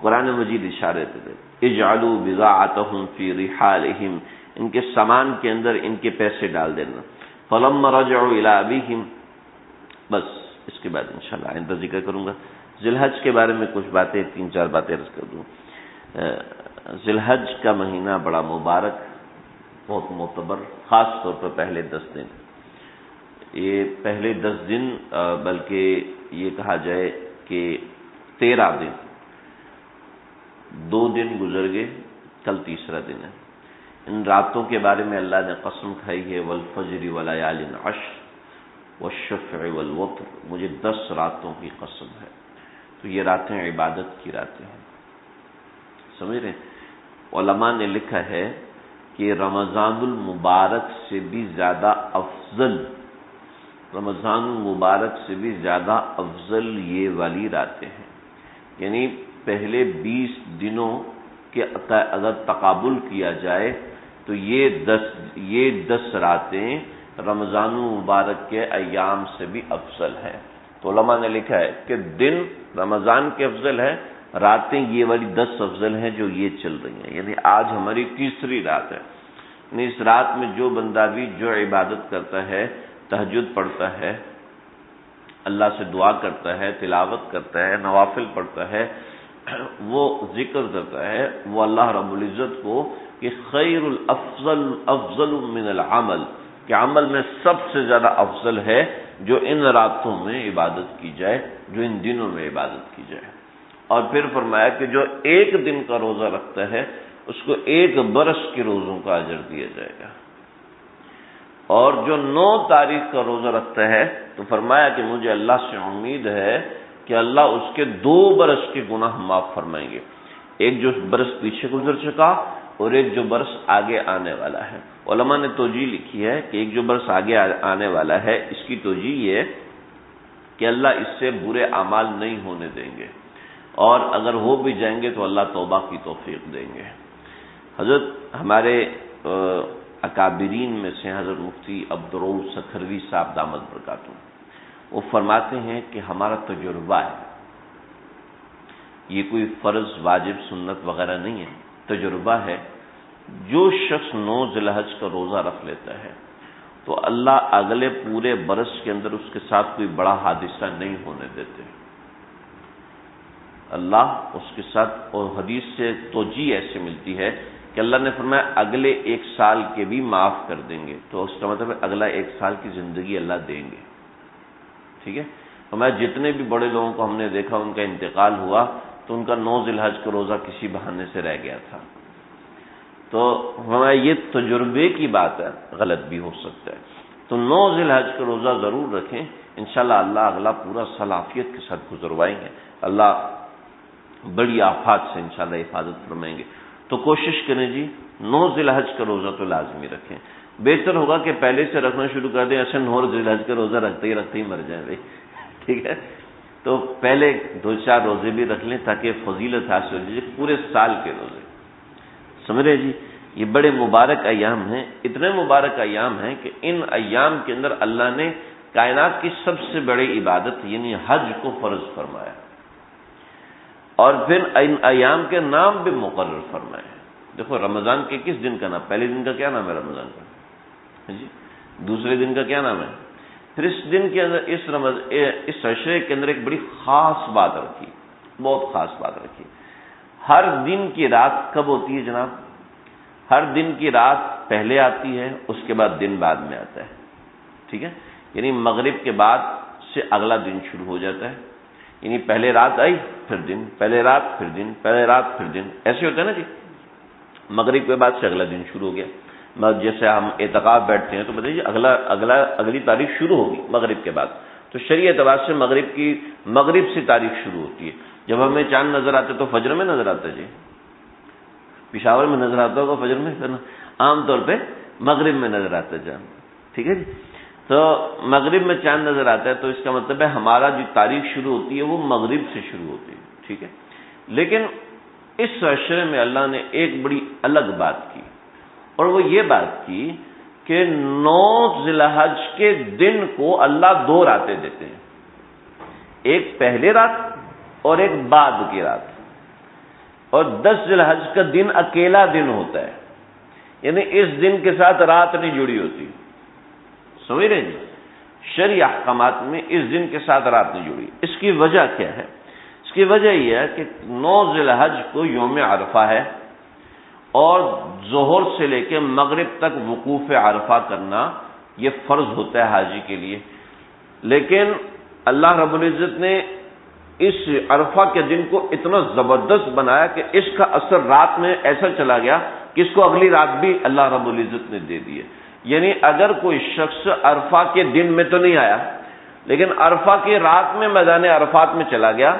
قرآن مجید اشارے تھے اجعلوا بضاعتهم في رحالهم، ان کے سامان کے اندر ان کے پیسے ڈال دینا. فلما رجعوا الى ابيهم، بس اس کے بعد انشاءاللہ آئندہ ذکر کروں گا. ذی الحج کے بارے میں کچھ باتیں، 3-4 باتیں عرض کر دوں. ذی الحج کا مہینہ بڑا مبارک، بہت معتبر، خاص طور پر پہلے 10 دن. یہ پہلے 10 دن بلکہ یہ کہا جائے کہ 13 دن، 2 دن گزر گئے، کل تیسرا دن ہے. ان راتوں کے بارے میں اللہ نے قسم کھائی ہے والفجر ولیال عشر والشفع والوتر، مجھے 10 راتوں کی قسم ہے. تو یہ راتیں عبادت کی راتیں ہیں. سمجھ رہے ہیں؟ علماء نے لکھا ہے کہ رمضان المبارک سے بھی زیادہ افضل، رمضان المبارک سے بھی زیادہ افضل یہ والی راتیں ہیں. یعنی پہلے 20 دنوں کے اگر تقابل کیا جائے تو یہ 10 راتیں رمضان المبارک کے ایام سے بھی افضل ہے. تو علماء نے لکھا ہے کہ دن رمضان کے افضل ہے، راتیں یہ والی 10 افضل ہیں جو یہ چل رہی ہیں. یعنی آج ہماری تیسری رات ہے. یعنی اس رات میں جو بندہ بھی جو عبادت کرتا ہے، تہجد پڑھتا ہے، اللہ سے دعا کرتا ہے، تلاوت کرتا ہے، نوافل پڑھتا ہے، وہ ذکر کرتا ہے، وہ اللہ رب العزت کو کہ خیر افضل من العمل، کہ عمل میں سب سے زیادہ افضل ہے جو ان راتوں میں عبادت کی جائے، جو ان دنوں میں عبادت کی جائے. اور پھر فرمایا کہ جو ایک دن کا روزہ رکھتا ہے اس کو 1 برس کے روزوں کا اجر دیا جائے گا، اور جو 9 تاریخ کا روزہ رکھتا ہے تو فرمایا کہ مجھے اللہ سے امید ہے کہ اللہ اس کے 2 برس کے گناہ معاف فرمائیں گے، ایک جو برس پیچھے گزر چکا اور ایک جو برس آگے آنے والا ہے. علماء نے توجیہ لکھی ہے کہ ایک جو برس آگے آنے والا ہے اس کی توجیہ یہ کہ اللہ اس سے برے اعمال نہیں ہونے دیں گے، اور اگر ہو بھی جائیں گے تو اللہ توبہ کی توفیق دیں گے. حضرت ہمارے اکابرین میں سے حضرت مفتی عبدالرؤوف سکھروی صاحب دامت برکاتہ، وہ فرماتے ہیں کہ ہمارا تجربہ ہے، یہ کوئی فرض واجب سنت وغیرہ نہیں ہے، تجربہ ہے، جو شخص 9 ذی الحج کا روزہ رکھ لیتا ہے تو اللہ اگلے پورے برس کے اندر اس کے ساتھ کوئی بڑا حادثہ نہیں ہونے دیتے. اللہ اس کے ساتھ، اور حدیث سے توجیہ ایسے ملتی ہے کہ اللہ نے فرمایا اگلے 1 سال کے بھی معاف کر دیں گے، تو اس کا مطلب ہے اگلا 1 سال کی زندگی اللہ دیں گے. ٹھیک ہے. ہمارے جتنے بھی بڑے لوگوں کو ہم نے دیکھا ان کا انتقال ہوا تو ان کا 9 ذی الحج کا روزہ کسی بہانے سے رہ گیا تھا. تو ہمارا یہ تجربے کی بات ہے، غلط بھی ہو سکتا ہے. تو 9 ذی الحج کا روزہ ضرور رکھیں، انشاءاللہ اللہ اگلا پورا صلافیت کے ساتھ گزروائیں گے، اللہ بڑی آفات سے انشاءاللہ حفاظت فرمائیں گے. تو کوشش کریں جی 9 ذی الحج کا روزہ تو لازمی رکھیں. بہتر ہوگا کہ پہلے سے رکھنا شروع کر دیں، ایسے 9 ذی الحج کا روزہ رکھتے ہی مر جائیں بھائی. ٹھیک ہے. تو پہلے 2-4 روزے بھی رکھ لیں تاکہ فضیلت حاصل ہو جائے پورے سال کے روزے. سمجھ رہے جی. یہ بڑے مبارک ایام ہیں، اتنے مبارک ایام ہیں کہ ان ایام کے اندر اللہ نے کائنات کی سب سے بڑی عبادت یعنی حج کو فرض فرمایا، اور پھر ان ایام کے نام بھی مقرر فرمائے. دیکھو رمضان کے کس دن کا نام، پہلے دن کا کیا نام ہے رمضان کا جی، دوسرے دن کا کیا نام ہے. پھر اس دن کے اندر اس عشرے کے اندر ایک بڑی خاص بات رکھی، بہت خاص بات رکھی. ہر دن کی رات کب ہوتی ہے جناب؟ ہر دن کی رات پہلے آتی ہے، اس کے بعد دن بعد میں آتا ہے. ٹھیک ہے. یعنی مغرب کے بعد سے اگلا دن شروع ہو جاتا ہے. یعنی پہلے رات آئی پھر دن، پہلے رات پھر دن، پہلے رات پھر دن، ایسے ہوتا ہے نا جی. مغرب کے بعد سے اگلا دن شروع ہو گیا. جیسے ہم اعتکاف بیٹھتے ہیں تو بتائیے اگلی تاریخ شروع ہوگی مغرب کے بعد. تو شرعی اعتبار سے مغرب سے تاریخ شروع ہوتی ہے. جب ہمیں چاند نظر آتے تو فجر میں نظر آتا ہے جی. پشاور میں نظر آتا ہوگا فجر میں، عام طور پہ مغرب میں نظر آتا ہے چاند. ٹھیک ہے جی. تو مغرب میں چاند نظر آتا ہے تو اس کا مطلب ہے ہمارا جو تاریخ شروع ہوتی ہے وہ مغرب سے شروع ہوتی ہے. ٹھیک ہے. لیکن اس عشرے میں اللہ نے ایک بڑی الگ بات کی، اور وہ یہ بات کی کہ 9 ذی الحج کے دن کو اللہ 2 راتیں دیتے ہیں، ایک پہلے رات اور ایک بعد کی رات. اور 10 ذی الحج کا دن اکیلا دن ہوتا ہے، یعنی اس دن کے ساتھ رات نہیں جڑی ہوتی. سمجھ رہے جی. شرعی احکامات میں اس دن کے ساتھ رات نہیں جڑی. اس کی وجہ کیا ہے؟ اس کی وجہ یہ ہے کہ 9 ذی الحج کو یوم عرفہ ہے، اور ظہر سے لے کے مغرب تک وقوف عرفہ کرنا یہ فرض ہوتا ہے حاجی کے لیے. لیکن اللہ رب العزت نے اس عرفہ کے دن کو اتنا زبردست بنایا کہ اس کا اثر رات میں ایسا چلا گیا کہ اس کو اگلی رات بھی اللہ رب العزت نے دے دی ہے. یعنی اگر کوئی شخص عرفہ کے دن میں تو نہیں آیا لیکن عرفہ کی رات میں میدان عرفات میں چلا گیا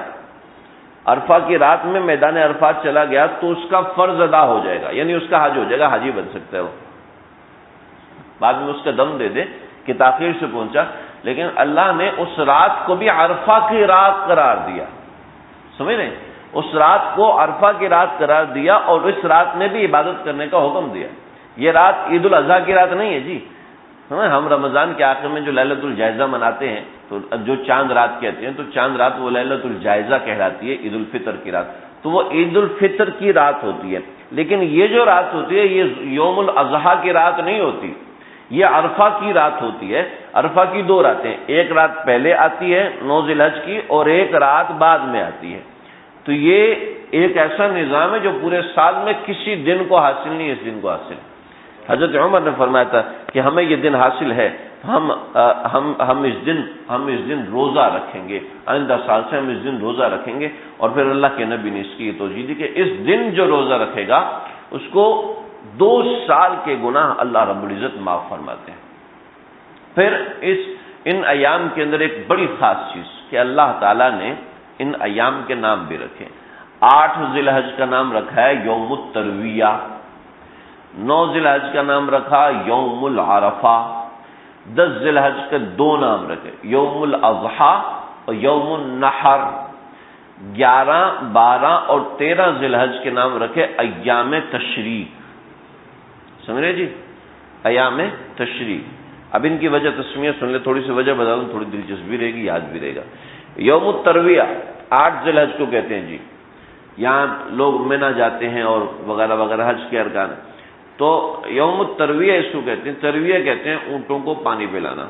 عرفہ کی رات میں میدان عرفات چلا گیا تو اس کا فرض ادا ہو جائے گا، یعنی اس کا حج ہو جائے گا، حاجی بن سکتا ہے وہ، بعد میں اس کا دم دے دے کہ تاخیر سے پہنچا، لیکن اللہ نے اس رات کو بھی عرفہ کی رات قرار دیا، سمجھ رہے ہیں؟ اس رات کو عرفہ کی رات قرار دیا اور اس رات میں بھی عبادت کرنے کا حکم دیا۔ یہ رات عید الاضحیٰ کی رات نہیں ہے جی، ہم رمضان کے آخر میں جو لیلۃ الجائزہ مناتے ہیں تو جو چاند رات کہتے ہیں، تو چاند رات وہ لیلۃ الجائزہ کہلاتی ہے، عید الفطر کی رات، تو وہ عید الفطر کی رات ہوتی ہے، لیکن یہ جو رات ہوتی ہے یہ یوم الاضحیٰ کی رات نہیں ہوتی، یہ عرفہ کی رات ہوتی ہے۔ عرفہ کی دو راتیں، ایک رات پہلے آتی ہے 9 ذی الحج کی اور ایک رات بعد میں آتی ہے، تو یہ ایک ایسا نظام ہے جو پورے سال میں کسی دن کو حاصل نہیں، اس دن کو حاصل۔ حضرت عمر نے فرمایا تھا کہ ہمیں یہ دن حاصل ہے، ہم اس دن روزہ رکھیں گے، آئندہ سال سے ہم اس دن روزہ رکھیں گے، اور پھر اللہ کے نبی نے اس کی یہ توجیہ دی کہ اس دن جو روزہ رکھے گا اس کو 2 سال کے گناہ اللہ رب العزت معاف فرماتے ہیں۔ پھر ان ایام کے اندر ایک بڑی خاص چیز کہ اللہ تعالیٰ نے ان ایام کے نام بھی رکھے۔ 8 ذی الحج کا نام رکھا ہے یوم الترویہ، 9 ذی الحج کا نام رکھا یوم العرفہ، 10 ذی الحج کے 2 نام رکھے، یوم الاضحیٰ اور یوم النحر، 11، 12 اور 13 ذی الحج کے نام رکھے ایام تشریق، سمجھ رہے جی، ایام تشریق۔ اب ان کی وجہ تسمیہ سن لے، تھوڑی سی وجہ بتا دوں، تھوڑی دلچسپی رہے گی، یاد بھی رہے گا۔ یوم الترویہ 8 ذی الحج کو کہتے ہیں جی، یہاں لوگ مینا جاتے ہیں اور وغیرہ وغیرہ، حج کے ارکان، تو یوم الترویہ اس کو کہتے ہیں۔ ترویہ کہتے ہیں اونٹوں کو پانی پلانا،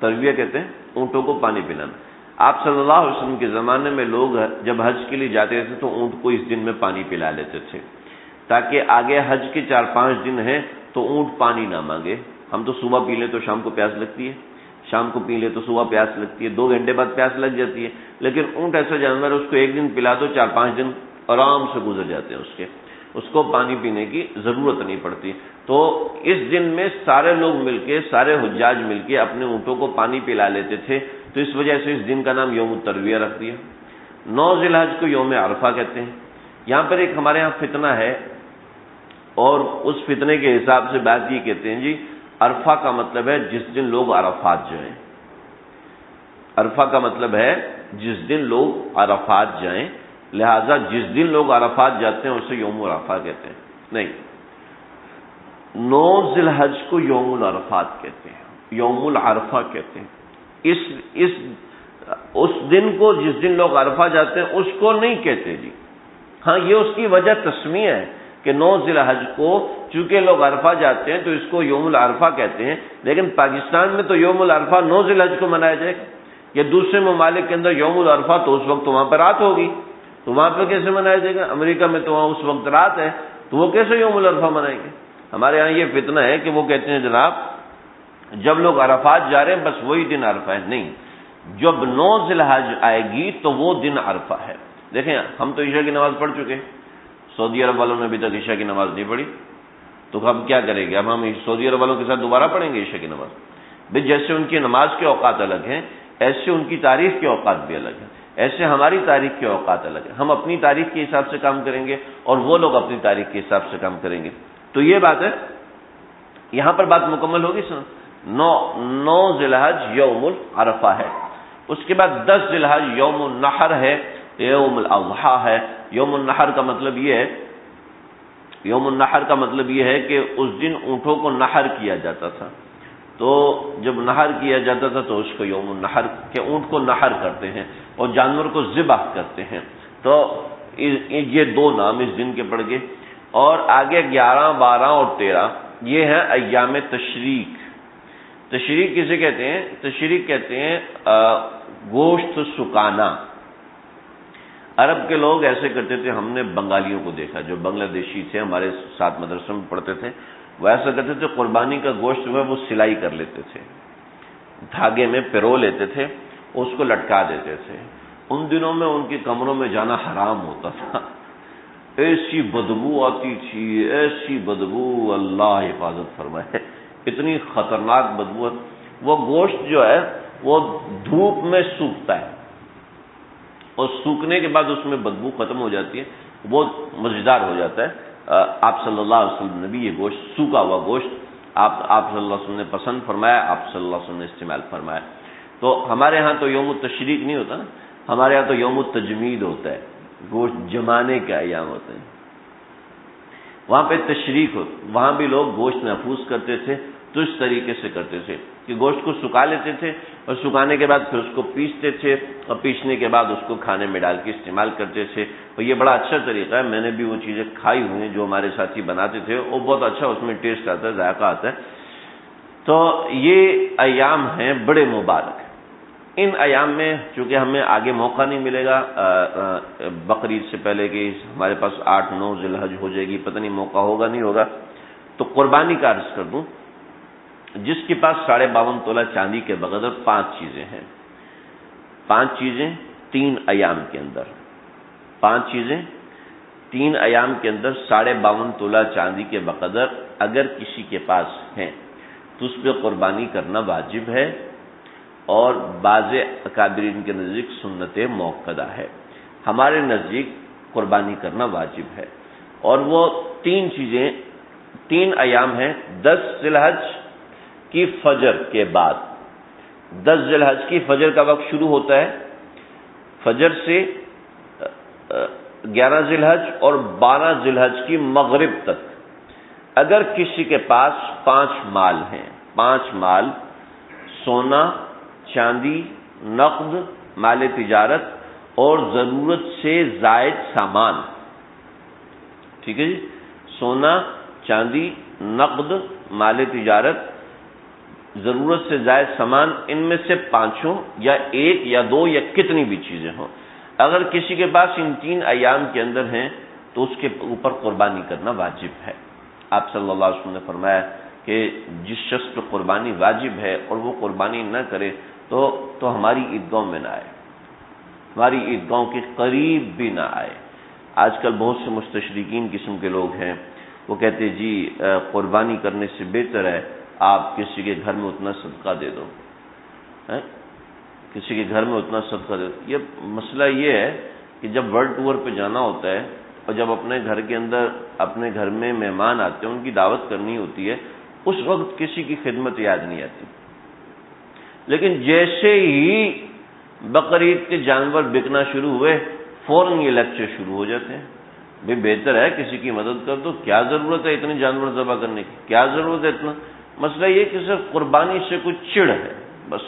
ترویہ کہتے ہیں اونٹوں کو پانی پلانا۔ آپ صلی اللہ علیہ وسلم کے زمانے میں لوگ جب حج کے لیے جاتے تھے تو اونٹ کو اس دن میں پانی پلا لیتے تھے، تاکہ آگے حج کے 4-5 دن ہیں تو اونٹ پانی نہ مانگے۔ ہم تو صبح پی لیں تو شام کو پیاس لگتی ہے، شام کو پی لے تو صبح پیاس لگتی ہے، 2 گھنٹے بعد پیاس لگ جاتی ہے، لیکن اونٹ ایسا جانور ہے اس کو ایک دن پلا دو 4-5 دن آرام سے گزر جاتے ہیں، اس کو پانی پینے کی ضرورت نہیں پڑتی۔ تو اس دن میں سارے لوگ مل کے، سارے حجاج مل کے اپنے اونٹوں کو پانی پلا لیتے تھے، تو اس وجہ سے اس دن کا نام یوم الترویہ رکھ دیا۔ 9 ذی الحج کو یوم عرفہ کہتے ہیں۔ یہاں پر ایک ہمارے ہاں فتنہ ہے، اور اس فتنے کے حساب سے بات یہ کہتے ہیں جی، عرفہ کا مطلب ہے جس دن لوگ عرفات جائیں، عرفہ کا مطلب ہے جس دن لوگ عرفات جائیں، لہذا جس دن لوگ عرفات جاتے ہیں اسے یوم عرفہ کہتے ہیں۔ نہیں، 9 ذی الحج کو یوم العرفات کہتے ہیں، یوم العرفہ کہتے ہیں۔ اس دن کو جس دن لوگ عرفہ جاتے ہیں اس کو نہیں کہتے جی، ہاں یہ اس کی وجہ تسمیہ ہے کہ 9 ذی الحج کو چونکہ لوگ عرفہ جاتے ہیں تو اس کو یوم العرفہ کہتے ہیں، لیکن پاکستان میں تو یوم العرفہ 9 ذی الحج کو منایا جائے گا، یا دوسرے ممالک کے اندر یوم العرفہ تو اس وقت وہاں پر رات ہوگی، تو وہاں پہ کیسے منایا جائے گا؟ امریکہ میں تو وہاں اس وقت رات ہے، تو وہ کیسے یوم العرفہ منائیں گے؟ ہمارے ہاں یہ فتنہ ہے کہ وہ کہتے ہیں جناب جب لوگ عرفات جا رہے ہیں بس وہی دن عرفہ ہے، نہیں، جب 9 ذی الحج آئے گی تو وہ دن عرفہ ہے۔ دیکھیں ہم تو عشاء کی نماز پڑھ چکے، سعودی عرب والوں نے ابھی تک عشاء کی نماز نہیں پڑھی، تو ہم کیا کریں گے؟ اب ہم سعودی عرب والوں کے ساتھ دوبارہ پڑھیں گے عشاء کی نماز؟ بھائی جیسے ان کی نماز کے اوقات الگ ہیں، ایسے ان کی تاریخ کے اوقات بھی الگ ہیں، ایسے ہماری تاریخ کے اوقات الگ ہیں، ہم اپنی تاریخ کے حساب سے کام کریں گے اور وہ لوگ اپنی تاریخ کے حساب سے کام کریں گے۔ تو یہ بات ہے، یہاں پر بات مکمل ہوگی۔ 9 ذی الحج یوم العرفہ ہے، اس کے بعد 10 ذی الحج یوم النحر ہے، یوم الاضحیٰ ہے۔ یوم النحر کا مطلب یہ ہے، یوم النحر کا مطلب یہ ہے کہ اس دن اونٹوں کو نحر کیا جاتا تھا، تو جب نحر کیا جاتا تھا تو اس کو یوم النحر کہ اونٹ کو نحر کرتے ہیں اور جانور کو ذبح کرتے ہیں، تو یہ 2 نام اس دن کے پڑ گئے۔ اور آگے 11، 12 اور 13 یہ ہیں ایام تشریق۔ تشریق کسے کہتے ہیں؟ تشریق کہتے ہیں گوشت سکانا۔ عرب کے لوگ ایسے کرتے تھے، ہم نے بنگالیوں کو دیکھا جو بنگلہ دیشی تھے، ہمارے ساتھ مدرسے میں پڑھتے تھے، وہ ایسا کرتے تھے، قربانی کا گوشت جو ہے وہ سلائی کر لیتے تھے، دھاگے میں پرو لیتے تھے، اس کو لٹکا دیتے تھے۔ ان دنوں میں ان کے کمروں میں جانا حرام ہوتا تھا، ایسی بدبو آتی تھی، ایسی بدبو، اللہ حفاظت فرمائے، اتنی خطرناک بدبو۔ وہ گوشت جو ہے وہ دھوپ میں سوکھتا ہے، اور سوکھنے کے بعد اس میں بدبو ختم ہو جاتی ہے، بہت مزیدار ہو جاتا ہے۔ آپ صلی اللہ علیہ وسلم نے بھی یہ گوشت، سوکھا ہوا گوشت آپ صلی اللہ علیہ وسلم نے پسند فرمایا، آپ صلی اللہ علیہ وسلم نے استعمال فرمایا۔ تو ہمارے ہاں تو یوم التشریق نہیں ہوتا نا، ہمارے ہاں تو یوم التجمید ہوتا ہے، گوشت جمانے کا ایام ہوتے ہیں، وہاں پہ تشریق ہو، وہاں بھی لوگ گوشت محفوظ کرتے تھے تو اس طریقے سے کرتے تھے کہ گوشت کو سکھا لیتے تھے اور سکھانے کے بعد پھر اس کو پیستے تھے اور پیسنے کے بعد اس کو کھانے میں ڈال کے استعمال کرتے تھے، اور یہ بڑا اچھا طریقہ ہے۔ میں نے بھی وہ چیزیں کھائی ہوئی ہیں جو ہمارے ساتھی بناتے تھے، وہ بہت اچھا اس میں ٹیسٹ آتا ہے، ذائقہ آتا ہے۔ تو یہ ایام ہیں بڑے مبارک۔ ان ایام میں چونکہ ہمیں آگے موقع نہیں ملے گا بقرعید سے پہلے کہ ہمارے پاس 8-9 ذی الحج ہو جائے گی، پتہ نہیں موقع ہوگا نہیں ہوگا، تو قربانی کا عرض کر دوں، جس کے پاس 52.5 تولہ چاندی کے بغیر 5 چیزیں ہیں، 5 چیزیں 3 ایام کے اندر، 5 چیزیں 3 ایام کے اندر 52.5 تولہ چاندی کے بقدر اگر کسی کے پاس ہیں تو اس پہ قربانی کرنا واجب ہے، اور بعض اکابرین کے نزدیک سنت موقدہ ہے۔ ہمارے نزدیک قربانی کرنا واجب ہے، اور وہ 3 چیزیں 3 ایام ہیں۔ 10 ذی الحج کی فجر کے بعد، 10 ذی الحج کی فجر کا وقت شروع ہوتا ہے، فجر سے 11 ذی الحج اور 12 ذی الحج کی مغرب تک اگر کسی کے پاس 5 مال ہیں، 5 مال، سونا، چاندی، نقد، مال تجارت اور ضرورت سے زائد سامان، ٹھیک ہے جی، سونا، چاندی، نقد، مال تجارت، ضرورت سے زائد سامان، ان میں سے 5 یا 1 یا 2 یا کتنی بھی چیزیں ہوں، اگر کسی کے پاس ان 3 ایام کے اندر ہیں تو اس کے اوپر قربانی کرنا واجب ہے۔ آپ صلی اللہ علیہ وسلم نے فرمایا کہ جس شخص پر قربانی واجب ہے اور وہ قربانی نہ کرے تو ہماری عیدگاہوں میں نہ آئے، ہماری عیدگاہوں کے قریب بھی نہ آئے۔ آج کل بہت سے مستشرقین قسم کے لوگ ہیں، وہ کہتے جی قربانی کرنے سے بہتر ہے آپ کسی کے گھر میں اتنا صدقہ دے دو، کسی کے گھر میں اتنا صدقہ دے دو۔ یہ مسئلہ یہ ہے کہ جب ورلڈ ٹور پہ جانا ہوتا ہے اور جب اپنے گھر کے اندر اپنے گھر میں مہمان آتے ہیں، ان کی دعوت کرنی ہوتی ہے، اس وقت کسی کی خدمت یاد نہیں آتی، لیکن جیسے ہی بقرعید کے جانور بکنا شروع ہوئے فوراً یہ لیکچر شروع ہو جاتے ہیں، بھی بہتر ہے کسی کی مدد کر دو، کیا ضرورت ہے اتنے جانور ذبح کرنے کی، کیا ضرورت ہے اتنا۔ مسئلہ یہ کہ صرف قربانی سے کچھ چڑ ہے، بس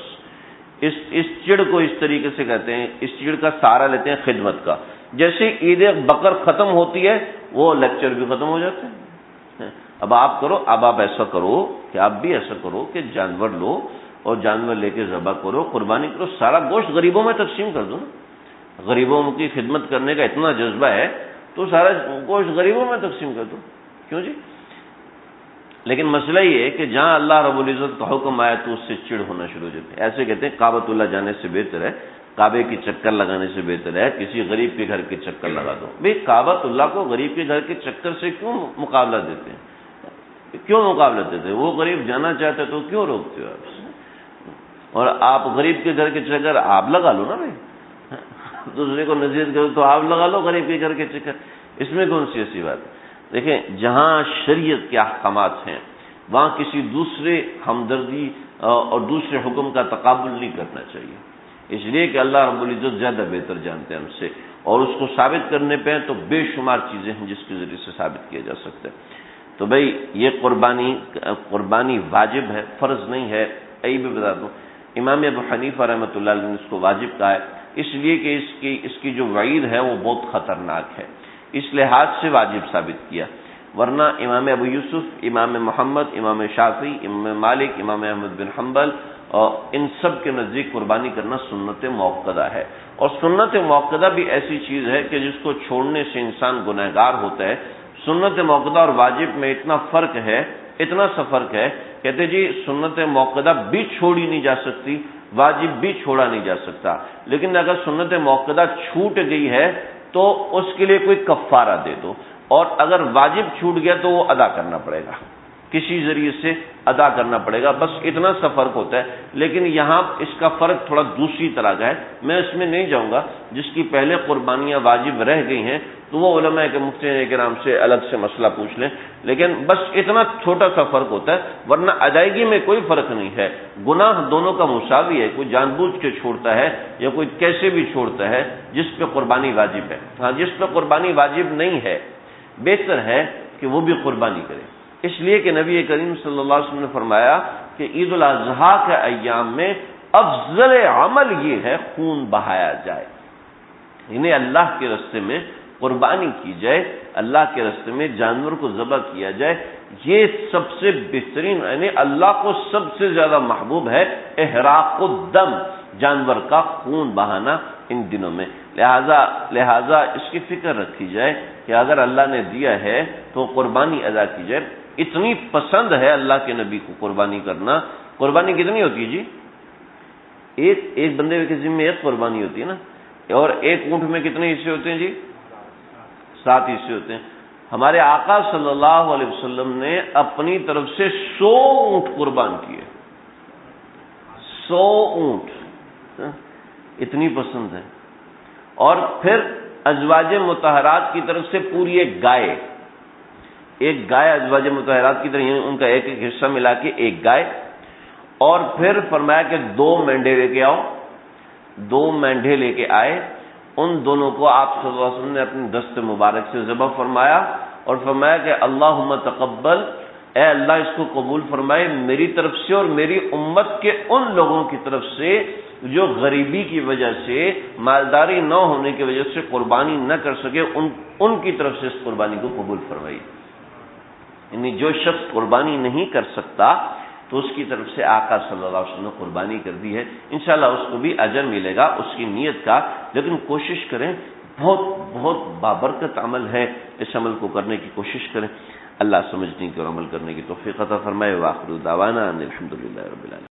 اس چڑ کو اس طریقے سے کہتے ہیں، اس چڑ کا سہارا لیتے ہیں خدمت کا۔ جیسے عید بقر ختم ہوتی ہے وہ لیکچر بھی ختم ہو جاتے ہیں۔ اب آپ ایسا کرو کہ آپ بھی ایسا کرو کہ جانور لو اور جانور لے کے ذبح کرو، قربانی کرو، سارا گوشت غریبوں میں تقسیم کر دو نا، غریبوں کی خدمت کرنے کا اتنا جذبہ ہے تو سارا گوشت غریبوں میں تقسیم کر دو، کیوں جی؟ لیکن مسئلہ یہ ہے کہ جہاں اللہ رب العزت کا حکم آیا تو اس سے چڑ ہونا شروع ہو جاتے ہیں۔ ایسے کہتے ہیں کعبۃ اللہ جانے سے بہتر ہے، کعبے کی چکر لگانے سے بہتر ہے کسی غریب کے گھر کے چکر لگا دو۔ بھئی کعبۃ اللہ کو غریب کے گھر کے چکر سے کیوں مقابلہ دیتے ہیں؟ کیوں مقابلہ دیتے ہیں؟ وہ غریب جانا چاہتا ہے تو کیوں روکتے ہو آپ؟ اور آپ غریب کے گھر کے چکر آپ لگا لو نا، بھائی دوسرے کو نصیحت کرو تو آپ لگا لو غریب کے گھر کے چکر، اس میں کون سی ایسی بات ہے؟ دیکھیں جہاں شریعت کے احکامات ہیں وہاں کسی دوسرے ہمدردی اور دوسرے حکم کا تقابل نہیں کرنا چاہیے، اس لیے کہ اللہ رب العزت زیادہ بہتر جانتے ہیں ہم سے، اور اس کو ثابت کرنے پہ تو بے شمار چیزیں ہیں جس کے ذریعے سے ثابت کیا جا سکتا ہے۔ تو بھائی یہ قربانی واجب ہے، فرض نہیں ہے۔ یہی بھی بتا دوں امام ابو حنیفہ رحمۃ اللہ علیہ نے اس کو واجب کہا ہے، اس لیے کہ اس کی جو وعید ہے وہ بہت خطرناک ہے، اس لحاظ سے واجب ثابت کیا، ورنہ امام ابو یوسف، امام محمد، امام شافعی، امام مالک، امام احمد بن حنبل اور ان سب کے نزدیک قربانی کرنا سنت موقدہ ہے، اور سنت موقدہ بھی ایسی چیز ہے کہ جس کو چھوڑنے سے انسان گنہگار ہوتا ہے۔ سنت موقدہ اور واجب میں اتنا فرق ہے، اتنا سا فرق ہے، کہتے جی سنت موقدہ بھی چھوڑی نہیں جا سکتی، واجب بھی چھوڑا نہیں جا سکتا، لیکن اگر سنت موقدہ چھوٹ گئی ہے تو اس کے لیے کوئی کفارہ دے دو، اور اگر واجب چھوٹ گیا تو وہ ادا کرنا پڑے گا، کسی ذریعے سے ادا کرنا پڑے گا، بس اتنا سا فرق ہوتا ہے۔ لیکن یہاں اس کا فرق تھوڑا دوسری طرح کا ہے، میں اس میں نہیں جاؤں گا۔ جس کی پہلے قربانیاں واجب رہ گئی ہیں تو وہ علماء کے مفتیین کرام سے الگ سے مسئلہ پوچھ لیں، لیکن بس اتنا چھوٹا سا فرق ہوتا ہے، ورنہ ادائیگی میں کوئی فرق نہیں ہے۔ گناہ دونوں کا مساوی ہے، کوئی جان بوجھ کے چھوڑتا ہے یا کوئی کیسے بھی چھوڑتا ہے، جس پہ قربانی واجب ہے۔ ہاں، جس پہ قربانی واجب نہیں ہے بہتر ہے کہ وہ بھی قربانی کرے، اس لیے کہ نبی کریم صلی اللہ علیہ وسلم نے فرمایا کہ عید الاضحیٰ کے ایام میں افضل عمل یہ ہے خون بہایا جائے، یعنی اللہ کے راستے میں قربانی کی جائے، اللہ کے راستے میں جانور کو ذبح کیا جائے، یہ سب سے بہترین، یعنی اللہ کو سب سے زیادہ محبوب ہے احراق الدم، جانور کا خون بہانا ان دنوں میں۔ لہذا اس کی فکر رکھی جائے کہ اگر اللہ نے دیا ہے تو قربانی ادا کی جائے۔ اتنی پسند ہے اللہ کے نبی کو قربانی کرنا۔ قربانی کتنی ہوتی ہے جی؟ ایک بندے کے ذمہ ایک قربانی ہوتی ہے نا، اور ایک اونٹ میں کتنے حصے ہوتے ہیں جی؟ 7 حصے ہوتے ہیں۔ ہمارے آقا صلی اللہ علیہ وسلم نے اپنی طرف سے 100 اونٹ قربان کیے، 100 اونٹ، اتنی پسند ہے۔ اور پھر ازواج مطہرات کی طرف سے پوری ایک گائے ازواج مطہرات کی طرف، یعنی ان کا ایک حصہ ملا کے ایک گائے، اور پھر فرمایا کہ 2 مینڈے لے کے آؤ، 2 مینڈے لے کے آئے، ان دونوں کو آپ صلی اللہ علیہ وسلم نے اپنے دست مبارک سے ذبح فرمایا اور فرمایا کہ اللہم تقبل، اے اللہ اس کو قبول فرمائے میری طرف سے اور میری امت کے ان لوگوں کی طرف سے جو غریبی کی وجہ سے، مالداری نہ ہونے کی وجہ سے قربانی نہ کر سکے، ان کی طرف سے اس قربانی کو قبول فرمائی۔ یعنی جو شخص قربانی نہیں کر سکتا تو اس کی طرف سے آقا صلی اللہ علیہ وسلم نے قربانی کر دی ہے، انشاءاللہ اس کو بھی اجر ملے گا اس کی نیت کا۔ لیکن کوشش کریں، بہت بہت بابرکت عمل ہے، اس عمل کو کرنے کی کوشش کریں۔ اللہ سمجھنے کی اور عمل کرنے کی توفیق عطا فرمائے۔ وآخر دعوانا ان الحمدللہ رب العالمین۔